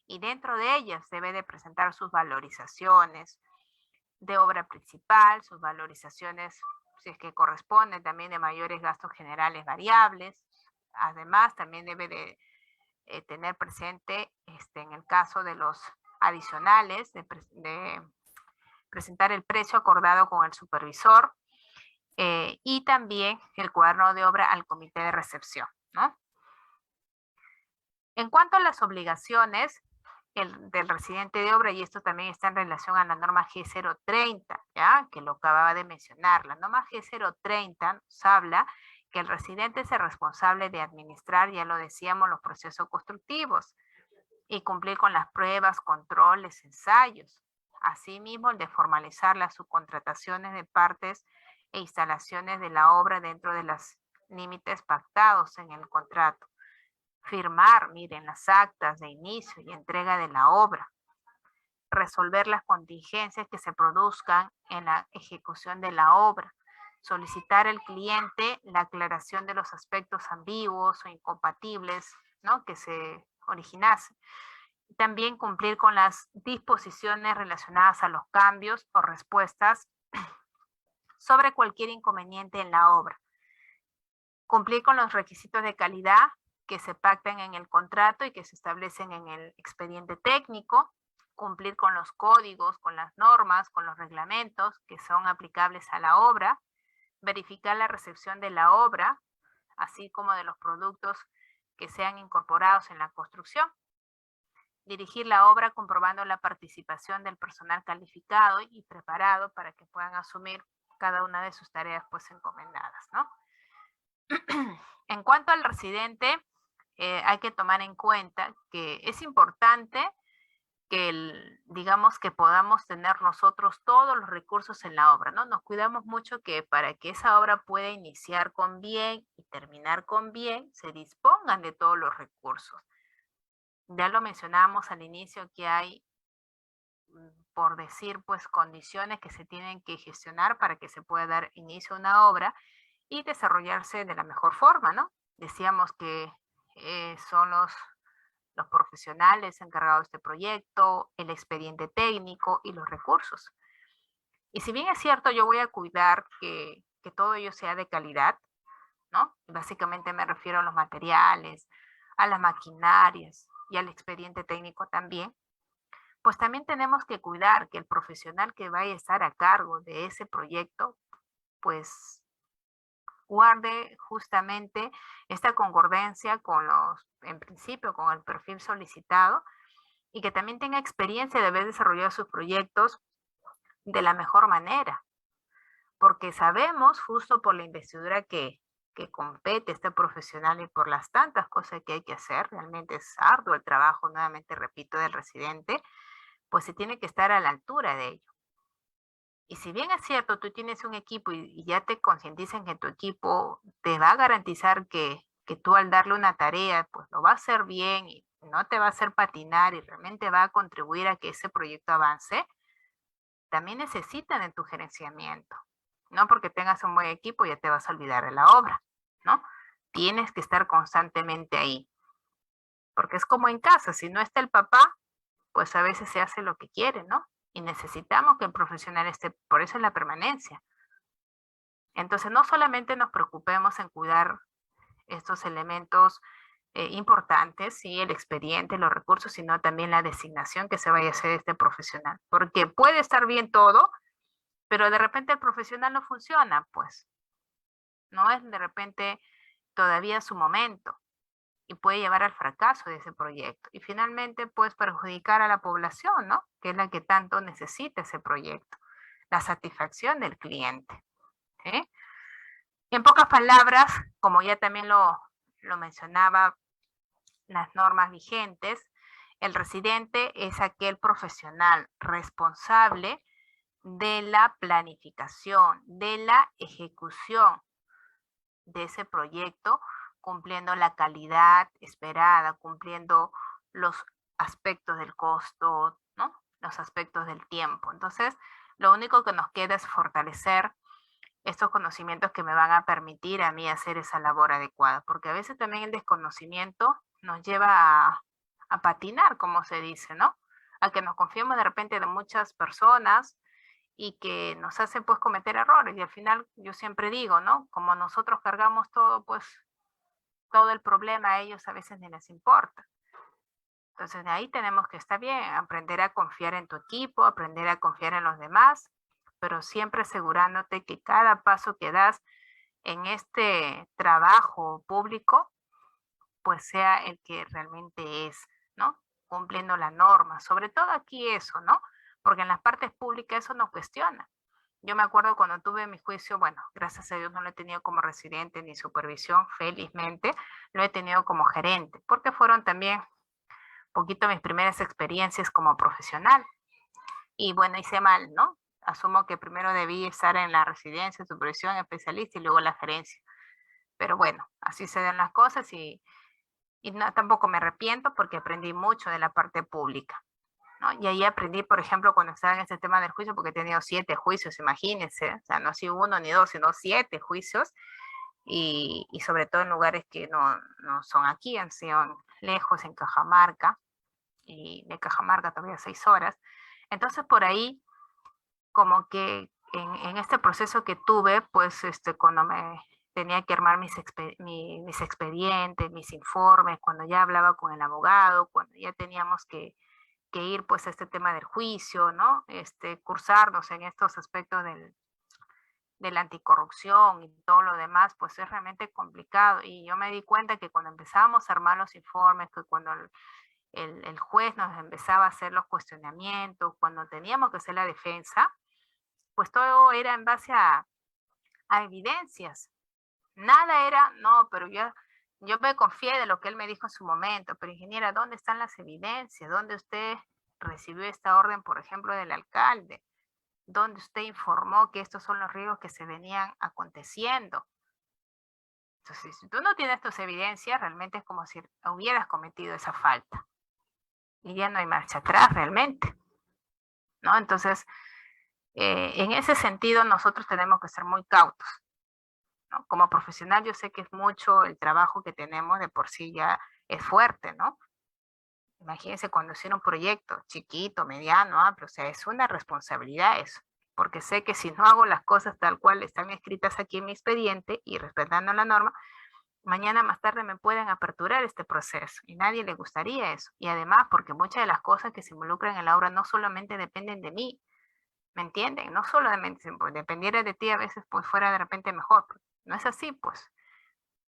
Y dentro de ellas debe de presentar sus valorizaciones de obra principal, sus valorizaciones si es que corresponde, también de mayores gastos generales variables. Además, también debe de tener presente, en el caso de los adicionales, de presentar el precio acordado con el supervisor, y también el cuaderno de obra al comité de recepción, ¿no? En cuanto a las obligaciones del residente de obra, y esto también está en relación a la norma G030, ¿ya? Que lo acababa de mencionar. La norma G030 nos habla que el residente es el responsable de administrar, ya lo decíamos, los procesos constructivos y cumplir con las pruebas, controles, ensayos. Asimismo, el de formalizar las subcontrataciones de partes e instalaciones de la obra dentro de los límites pactados en el contrato. Firmar, miren, las actas de inicio y entrega de la obra. Resolver las contingencias que se produzcan en la ejecución de la obra. Solicitar al cliente la aclaración de los aspectos ambiguos o incompatibles, ¿no?, que se originasen. También cumplir con las disposiciones relacionadas a los cambios o respuestas sobre cualquier inconveniente en la obra. Cumplir con los requisitos de calidad que se pactan en el contrato y que se establecen en el expediente técnico. Cumplir con los códigos, con las normas, con los reglamentos que son aplicables a la obra. Verificar la recepción de la obra, así como de los productos que sean incorporados en la construcción. Dirigir la obra comprobando la participación del personal calificado y preparado para que puedan asumir cada una de sus tareas pues encomendadas, ¿no? En cuanto al residente, hay que tomar en cuenta que es importante que digamos que podamos tener nosotros todos los recursos en la obra, ¿no? Nos cuidamos mucho que para que esa obra pueda iniciar con bien y terminar con bien, se dispongan de todos los recursos. Ya lo mencionamos al inicio que hay, por decir, pues condiciones que se tienen que gestionar para que se pueda dar inicio a una obra y desarrollarse de la mejor forma, ¿no? Decíamos que son los profesionales encargados de este proyecto, el expediente técnico y los recursos. Y si bien es cierto, yo voy a cuidar que todo ello sea de calidad, ¿no? Básicamente me refiero a los materiales, a las maquinarias y al expediente técnico también, pues también tenemos que cuidar que el profesional que vaya a estar a cargo de ese proyecto, pues guarde justamente esta concordancia con en principio, con el perfil solicitado y que también tenga experiencia de haber desarrollado sus proyectos de la mejor manera. Porque sabemos, justo por la investidura que compete este profesional y por las tantas cosas que hay que hacer, realmente es arduo el trabajo, nuevamente repito, del residente, pues se tiene que estar a la altura de ello. Y si bien es cierto, tú tienes un equipo y ya te concientizan que tu equipo te va a garantizar que tú al darle una tarea, pues lo va a hacer bien y no te va a hacer patinar y realmente va a contribuir a que ese proyecto avance, también necesitan de tu gerenciamiento. No porque tengas un buen equipo ya te vas a olvidar de la obra, ¿no? Tienes que estar constantemente ahí. Porque es como en casa, si no está el papá, pues a veces se hace lo que quiere, ¿no? Y necesitamos que el profesional esté, por eso es la permanencia. Entonces, no solamente nos preocupemos en cuidar estos elementos importantes, ¿sí? El expediente, los recursos, sino también la designación que se vaya a hacer este profesional. Porque puede estar bien todo, pero de repente el profesional no funciona, pues. No es de repente todavía su momento y puede llevar al fracaso de ese proyecto. Y finalmente, pues, perjudicar a la población, ¿no? Que es la que tanto necesita ese proyecto. La satisfacción del cliente. ¿Sí? En pocas palabras, como ya también lo mencionaba las normas vigentes, el residente es aquel profesional responsable de la planificación, de la ejecución de ese proyecto, cumpliendo la calidad esperada, cumpliendo los aspectos del costo, ¿no? Los aspectos del tiempo. Entonces, lo único que nos queda es fortalecer estos conocimientos que me van a permitir a mí hacer esa labor adecuada, porque a veces también el desconocimiento nos lleva a patinar, como se dice, ¿no? A que nos confiemos de repente de muchas personas y que nos hacen pues cometer errores. Y al final yo siempre digo, ¿no? Como nosotros cargamos todo, pues todo el problema a ellos a veces ni les importa. Entonces de ahí tenemos que estar bien, aprender a confiar en tu equipo, aprender a confiar en los demás, pero siempre asegurándote que cada paso que das en este trabajo público, pues sea el que realmente es, ¿no? Cumpliendo la norma. Sobre todo aquí eso, ¿no? Porque en las partes públicas eso no cuestiona. Yo me acuerdo cuando tuve mi juicio, bueno, gracias a Dios no lo he tenido como residente ni supervisión, felizmente, lo he tenido como gerente, porque fueron también un poquito mis primeras experiencias como profesional. Y bueno, hice mal, ¿no? Asumo que primero debí estar en la residencia, supervisión, especialista y luego la gerencia. Pero bueno, así se dan las cosas y no, tampoco me arrepiento porque aprendí mucho de la parte pública, ¿no? Y ahí aprendí, por ejemplo, cuando estaba en este tema del juicio, porque he tenido 7 juicios, imagínense, o sea, no así uno ni dos, sino 7 juicios, y sobre todo en lugares que no son aquí, han sido lejos, en Cajamarca, y de Cajamarca todavía 6 horas. Entonces, por ahí, como que en este proceso que tuve, pues cuando me tenía que armar mis expedientes, mis informes, cuando ya hablaba con el abogado, cuando ya teníamos que ir pues a este tema del juicio, ¿no? Cursarnos en estos aspectos de la anticorrupción y todo lo demás, pues es realmente complicado. Y yo me di cuenta que cuando empezábamos a armar los informes, que cuando el juez nos empezaba a hacer los cuestionamientos, cuando teníamos que hacer la defensa, pues todo era en base a evidencias. Nada era, no, pero yo me confié de lo que él me dijo en su momento, pero ingeniera, ¿dónde están las evidencias? ¿Dónde usted recibió esta orden, por ejemplo, del alcalde? ¿Dónde usted informó que estos son los riesgos que se venían aconteciendo? Entonces, si tú no tienes tus evidencias, realmente es como si hubieras cometido esa falta. Y ya no hay marcha atrás realmente, ¿no? Entonces, en ese sentido, nosotros tenemos que ser muy cautos, ¿no? Como profesional, yo sé que es mucho el trabajo que tenemos, de por sí ya es fuerte, ¿no? Imagínense conducir un proyecto chiquito, mediano, amplio, o sea, es una responsabilidad eso, porque sé que si no hago las cosas tal cual están escritas aquí en mi expediente y respetando la norma, mañana más tarde me pueden aperturar este proceso y nadie le gustaría eso. Y además, porque muchas de las cosas que se involucran en la obra no solamente dependen de mí, ¿me entienden? No solamente, pues, dependiera de ti a veces pues fuera de repente mejor, no es así, pues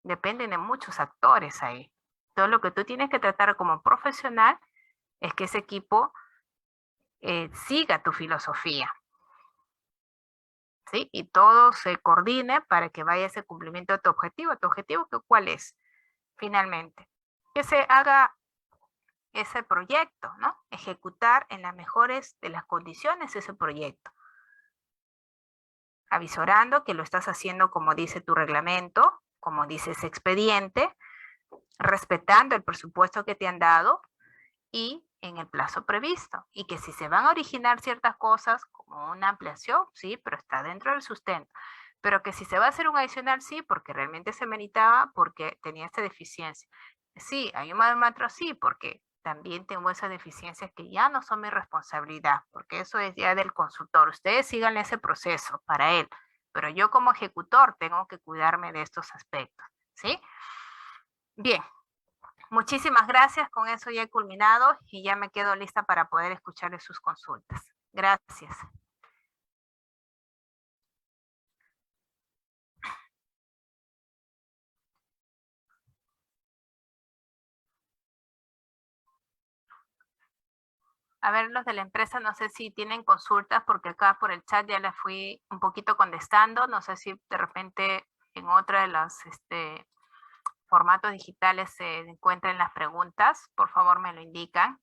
dependen de muchos actores ahí. Todo lo que tú tienes que tratar como profesional es que ese equipo siga tu filosofía, ¿sí? Y todo se coordine para que vaya ese cumplimiento de tu objetivo. ¿Tu objetivo cuál es? Finalmente, que se haga ese proyecto, ¿no? Ejecutar en las mejores de las condiciones ese proyecto. Avisorando que lo estás haciendo como dice tu reglamento, como dice ese expediente, respetando el presupuesto que te han dado y en el plazo previsto. Y que si se van a originar ciertas cosas, como una ampliación, sí, pero está dentro del sustento. Pero que si se va a hacer un adicional, sí, porque realmente se meritaba, porque tenía esta deficiencia. Sí, hay un maestro, sí, porque también tengo esas deficiencias que ya no son mi responsabilidad, porque eso es ya del consultor. Ustedes sigan ese proceso para él, pero yo como ejecutor tengo que cuidarme de estos aspectos, ¿sí? Bien, muchísimas gracias. Con eso ya he culminado y ya me quedo lista para poder escuchar sus consultas. Gracias. A ver, los de la empresa, no sé si tienen consultas, porque acá por el chat ya les fui un poquito contestando. No sé si de repente en otra de los formatos digitales se encuentren las preguntas. Por favor, me lo indican.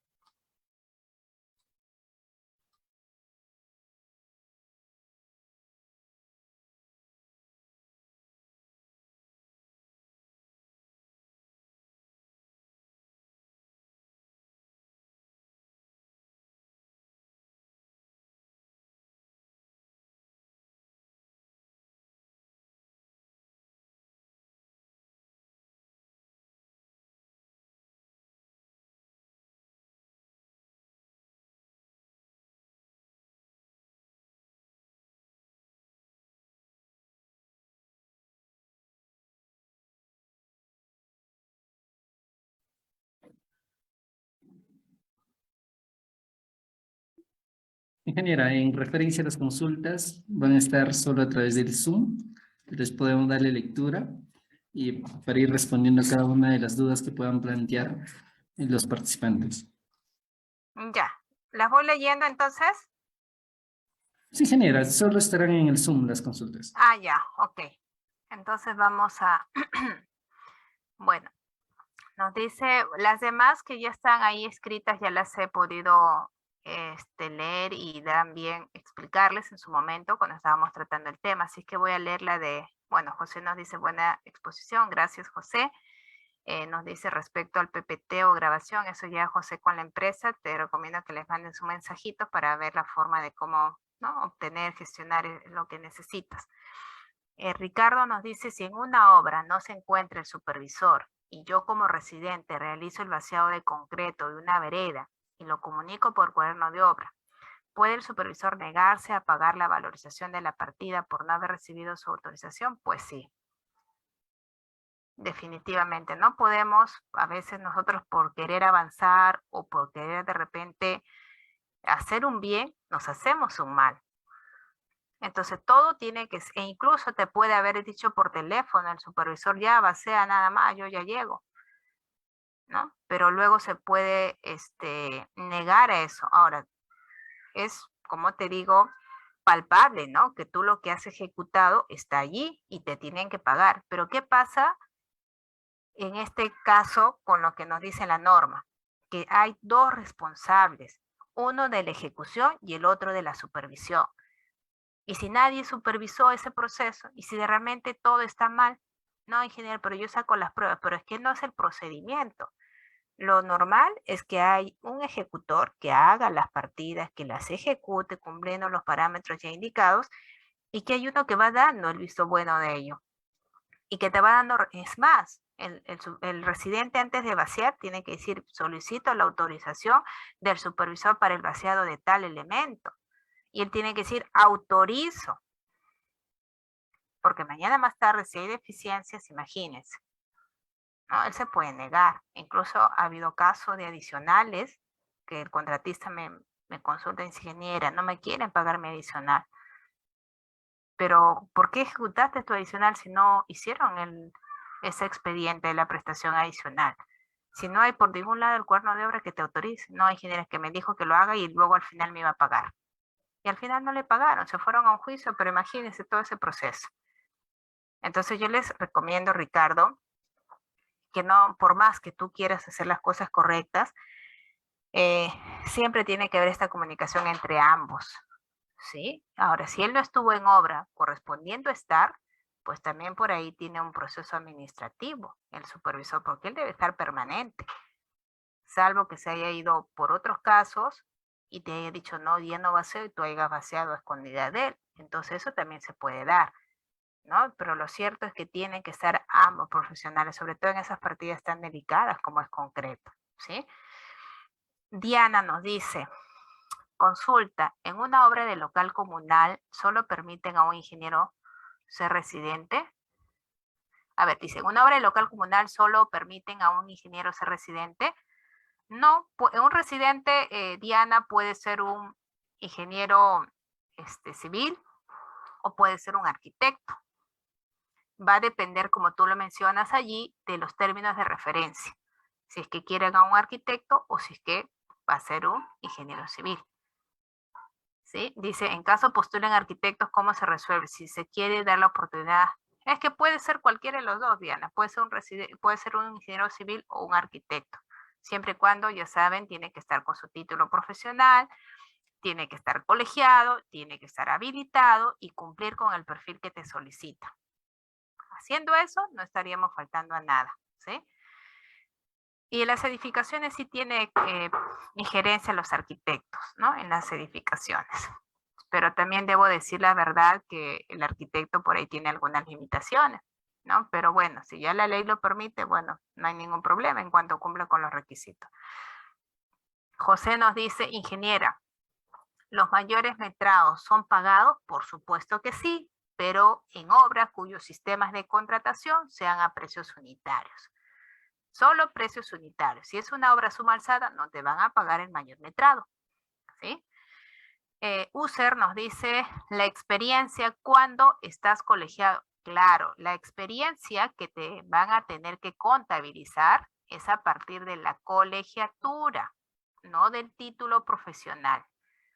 Ingeniera, en referencia a las consultas, van a estar solo a través del Zoom. Les podemos darle lectura y para ir respondiendo a cada una de las dudas que puedan plantear los participantes. Ya, ¿las voy leyendo entonces? Sí, ingeniera, solo estarán en el Zoom las consultas. Ah, ya, ok. Entonces vamos a, bueno, nos dice, las demás que ya están ahí escritas ya las he podido leer y también explicarles en su momento cuando estábamos tratando el tema. Así que voy a leer la de, bueno, José nos dice buena exposición, gracias José. Nos dice respecto al PPT o grabación, eso ya José con la empresa, te recomiendo que les mandes un mensajito para ver la forma de cómo, ¿no?, obtener, gestionar lo que necesitas. Ricardo nos dice, si en una obra no se encuentra el supervisor y yo como residente realizo el vaciado de concreto de una vereda y lo comunico por cuaderno de obra, ¿puede el supervisor negarse a pagar la valorización de la partida por no haber recibido su autorización? Pues sí. Definitivamente, no podemos, a veces nosotros por querer avanzar o por querer de repente hacer un bien, nos hacemos un mal. Entonces todo tiene que, e incluso te puede haber dicho por teléfono el supervisor, ya vacía nada más, yo ya llego, ¿no? Pero luego se puede negar a eso. Ahora, es, como te digo, palpable, ¿no? Que tú lo que has ejecutado está allí y te tienen que pagar. Pero ¿qué pasa en este caso con lo que nos dice la norma? Que hay dos responsables, uno de la ejecución y el otro de la supervisión. Y si nadie supervisó ese proceso, y si de realmente todo está mal, no, ingeniero, pero yo saco las pruebas, pero es que no es el procedimiento. Lo normal es que hay un ejecutor que haga las partidas, que las ejecute cumpliendo los parámetros ya indicados, y que hay uno que va dando el visto bueno de ello. Y que te va dando, es más, el residente antes de vaciar tiene que decir, solicito la autorización del supervisor para el vaciado de tal elemento. Y él tiene que decir, autorizo. Porque mañana más tarde, si hay deficiencias, imagínense, ¿no? Él se puede negar. Incluso ha habido casos de adicionales que el contratista me consulta, ingeniera, no me quieren pagar mi adicional. Pero, ¿por qué ejecutaste tu adicional si no hicieron ese expediente de la prestación adicional? Si no hay por ningún lado el cuerno de obra que te autorice, no hay ingeniero que me dijo que lo haga y luego al final me iba a pagar. Y al final no le pagaron, se fueron a un juicio, pero imagínense todo ese proceso. Entonces yo les recomiendo, Ricardo, que no, por más que tú quieras hacer las cosas correctas, eh, siempre tiene que haber esta comunicación entre ambos, ¿sí? Ahora, si él no estuvo en obra correspondiendo estar, pues también por ahí tiene un proceso administrativo el supervisor, porque él debe estar permanente, salvo que se haya ido por otros casos y te haya dicho, no, ya no vacío y tú hayas vaciado a escondida de él. Entonces eso también se puede dar, ¿no? Pero lo cierto es que tienen que estar ambos profesionales, sobre todo en esas partidas tan delicadas como es concreto, ¿sí? Diana nos dice, consulta, en una obra de local comunal solo permiten a un ingeniero ser residente. A ver, dice, en una obra de local comunal solo permiten a un ingeniero ser residente. No, un residente, Diana, puede ser un ingeniero civil o puede ser un arquitecto. Va a depender, como tú lo mencionas allí, de los términos de referencia. Si es que quieren a un arquitecto o si es que va a ser un ingeniero civil. ¿Sí? Dice, en caso postulen arquitectos, ¿cómo se resuelve? Si se quiere dar la oportunidad, es que puede ser cualquiera de los dos, Diana, puede ser un ingeniero civil o un arquitecto, siempre y cuando, ya saben, tiene que estar con su título profesional, tiene que estar colegiado, tiene que estar habilitado y cumplir con el perfil que te solicita. Haciendo eso, no estaríamos faltando a nada, ¿sí? Y en las edificaciones sí tiene injerencia los arquitectos, ¿no? En las edificaciones. Pero también debo decir la verdad que el arquitecto por ahí tiene algunas limitaciones, ¿no? Pero bueno, si ya la ley lo permite, bueno, no hay ningún problema en cuanto cumpla con los requisitos. José nos dice, ingeniera, ¿los mayores metrados son pagados? Por supuesto que sí, pero en obras cuyos sistemas de contratación sean a precios unitarios. Solo precios unitarios. Si es una obra suma alzada, no te van a pagar el mayor metrado, ¿sí? User nos dice la experiencia cuando estás colegiado. Claro, la experiencia que te van a tener que contabilizar es a partir de la colegiatura, no del título profesional.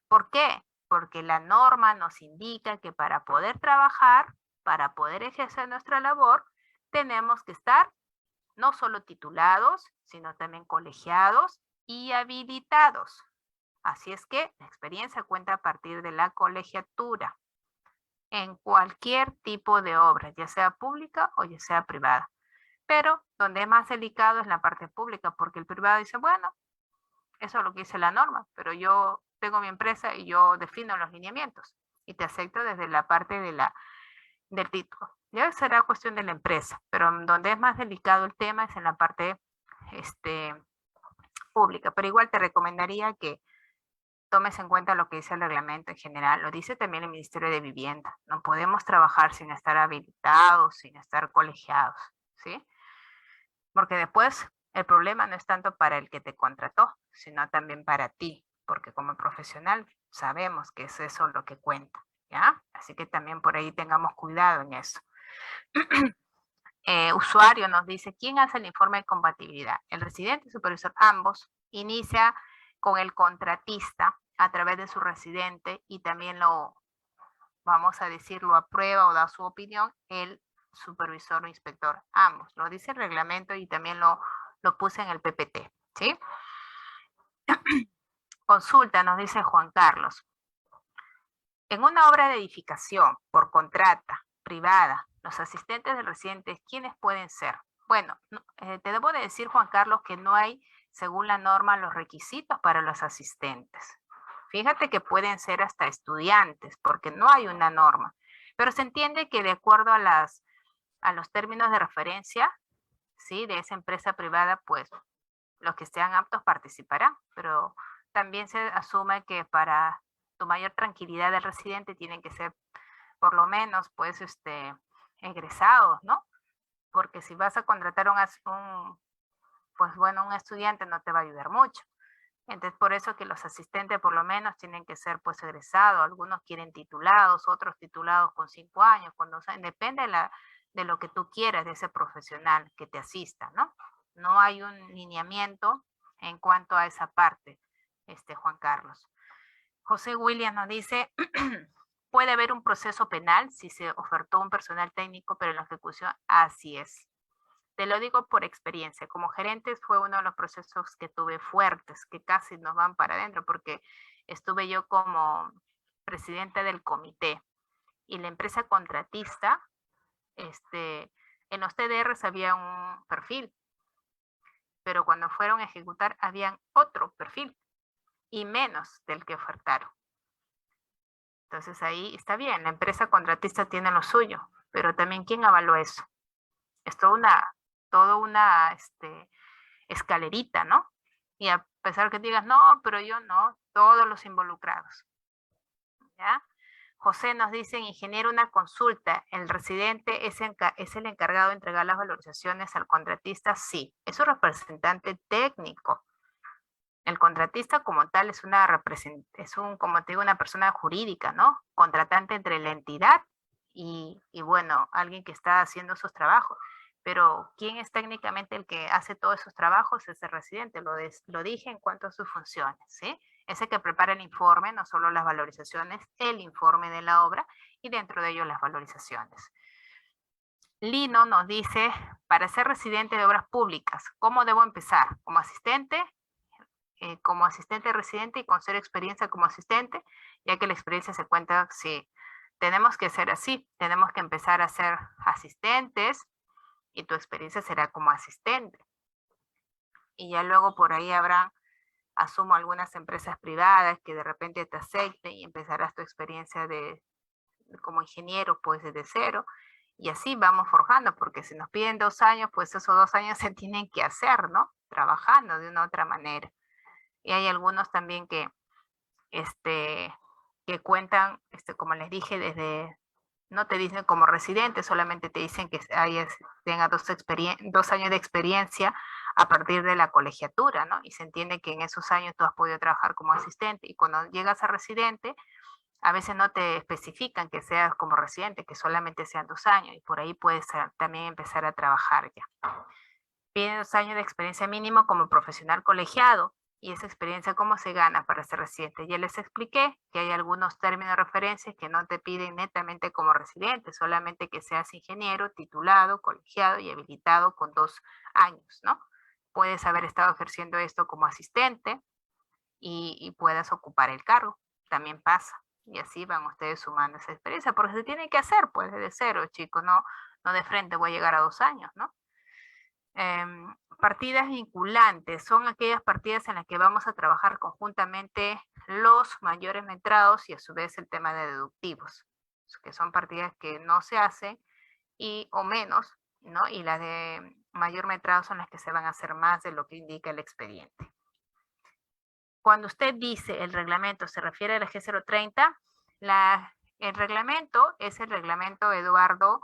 ¿Por qué? Porque la norma nos indica que para poder trabajar, para poder ejercer nuestra labor, tenemos que estar no solo titulados, sino también colegiados y habilitados. Así es que la experiencia cuenta a partir de la colegiatura en cualquier tipo de obra, ya sea pública o ya sea privada. Pero donde es más delicado es la parte pública, porque el privado dice, bueno, eso es lo que dice la norma, pero yo tengo mi empresa y yo defino los lineamientos y te acepto desde la parte del título. Ya será cuestión de la empresa, pero donde es más delicado el tema es en la parte pública. Pero igual te recomendaría que tomes en cuenta lo que dice el reglamento en general, lo dice también el Ministerio de Vivienda. No podemos trabajar sin estar habilitados, sin estar colegiados, ¿sí? Porque después el problema no es tanto para el que te contrató, sino también para ti, porque como profesional sabemos que es eso lo que cuenta, ¿ya? Así que también por ahí tengamos cuidado en eso. Usuario nos dice, ¿quién hace el informe de compatibilidad? El residente y supervisor, ambos, inicia con el contratista a través de su residente y también lo, vamos a decir, lo aprueba o da su opinión el supervisor o inspector, ambos. Lo dice el reglamento y también lo puse en el PPT, ¿sí? Consulta, nos dice Juan Carlos. En una obra de edificación por contrata privada, los asistentes del residente, ¿quiénes pueden ser? Bueno, te debo de decir, Juan Carlos, que no hay, según la norma, los requisitos para los asistentes. Fíjate que pueden ser hasta estudiantes, porque no hay una norma. Pero se entiende que de acuerdo a los términos de referencia, ¿sí?, de esa empresa privada, pues los que sean aptos participarán. Pero también se asume que para tu mayor tranquilidad del residente tienen que ser por lo menos, pues, egresados, ¿no? Porque si vas a contratar pues bueno, un estudiante no te va a ayudar mucho. Entonces, por eso que los asistentes por lo menos tienen que ser, pues, egresados. Algunos quieren titulados, otros titulados con 5 años, cuando, o sea, depende de lo que tú quieras de ese profesional que te asista, ¿no? No hay un lineamiento en cuanto a esa parte, Juan Carlos. José William nos dice, puede haber un proceso penal si se ofertó un personal técnico, pero en la ejecución, así es. Te lo digo por experiencia. Como gerente fue uno de los procesos que tuve fuertes, que casi nos van para adentro, porque estuve yo como presidenta del comité y la empresa contratista, en los TDRs había un perfil, pero cuando fueron a ejecutar habían otro perfil y menos del que ofertaron. Entonces ahí está bien, la empresa contratista tiene lo suyo, pero también ¿quién avaló eso? Es toda una escalerita, ¿no? Y a pesar que digas, no, pero yo no, todos los involucrados, ¿ya? José nos dice, ingeniero, una consulta, ¿el residente es el encargado de entregar las valorizaciones al contratista? Sí, es un representante técnico. El contratista como tal es como te digo, una persona jurídica, ¿no? Contratante entre la entidad y bueno, alguien que está haciendo sus trabajos. Pero ¿quién es técnicamente el que hace todos esos trabajos? Es el residente, lo dije en cuanto a sus funciones, ¿sí? Es el que prepara el informe, no solo las valorizaciones, el informe de la obra y dentro de ello las valorizaciones. Lino nos dice, para ser residente de obras públicas, ¿cómo debo empezar? ¿Como asistente residente y con cero experiencia como asistente? Ya que la experiencia se cuenta, sí, tenemos que ser así, tenemos que empezar a ser asistentes y tu experiencia será como asistente. Y ya luego por ahí habrá, asumo, algunas empresas privadas que de repente te acepten y empezarás tu experiencia como ingeniero, pues desde cero. Y así vamos forjando, porque si nos piden 2 años, pues esos 2 años se tienen que hacer, ¿no? Trabajando de una u otra manera. Y hay algunos también que cuentan, como les dije, no te dicen como residente, solamente te dicen que tenga 2 años de experiencia a partir de la colegiatura, ¿no? Y se entiende que en esos años tú has podido trabajar como asistente y cuando llegas a residente, A veces no te especifican que seas como residente, que solamente sean 2 años, y por ahí puedes también empezar a trabajar ya. Piden 2 años de experiencia mínimo como profesional colegiado, y esa experiencia, ¿cómo se gana para ser residente? Ya les expliqué que hay algunos términos de referencia que no te piden netamente como residente, solamente que seas ingeniero, titulado, colegiado y habilitado con 2 años, ¿no? Puedes haber estado ejerciendo esto como asistente y puedas ocupar el cargo, también pasa. Y así van ustedes sumando esa experiencia, porque se tiene que hacer, pues, desde cero, chicos, no de frente voy a llegar a 2 años, ¿no? Partidas vinculantes son aquellas partidas en las que vamos a trabajar conjuntamente los mayores metrados y a su vez el tema de deductivos, que son partidas que no se hacen o menos, ¿no? Y las de mayor metrado son las que se van a hacer más de lo que indica el expediente. Cuando usted dice el reglamento se refiere al G030, el reglamento es el reglamento, Eduardo,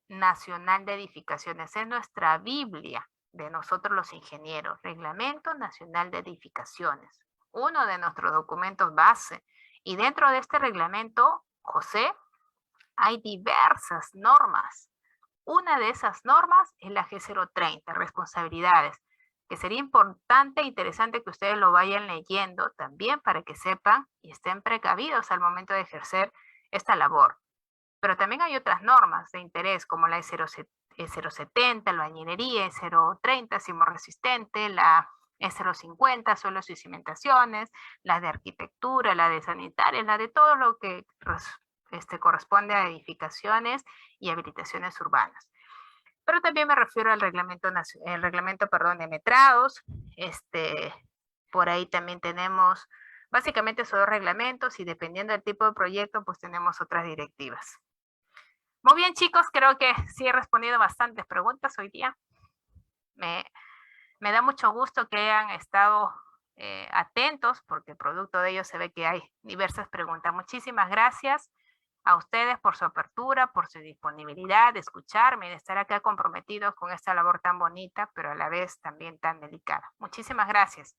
Nacional de Edificaciones. Es nuestra Biblia de nosotros los ingenieros. Reglamento Nacional de Edificaciones. Uno de nuestros documentos base. Y dentro de este reglamento, José, hay diversas normas. Una de esas normas es la G030, responsabilidades, que sería importante e interesante que ustedes lo vayan leyendo también para que sepan y estén precavidos al momento de ejercer esta labor. Pero también hay otras normas de interés como la E070, la albañilería, E030, sismo resistente, la E050, suelos y cimentaciones, la de arquitectura, la de sanitaria, la de todo lo que corresponde a edificaciones y habilitaciones urbanas. Pero también me refiero al reglamento de metrados. Por ahí también tenemos, básicamente son 2 reglamentos y dependiendo del tipo de proyecto, pues tenemos otras directivas. Muy bien, chicos, creo que sí he respondido bastantes preguntas hoy día. Me da mucho gusto que hayan estado atentos, porque producto de ello se ve que hay diversas preguntas. Muchísimas gracias a ustedes por su apertura, por su disponibilidad de escucharme y de estar acá comprometidos con esta labor tan bonita, pero a la vez también tan delicada. Muchísimas gracias.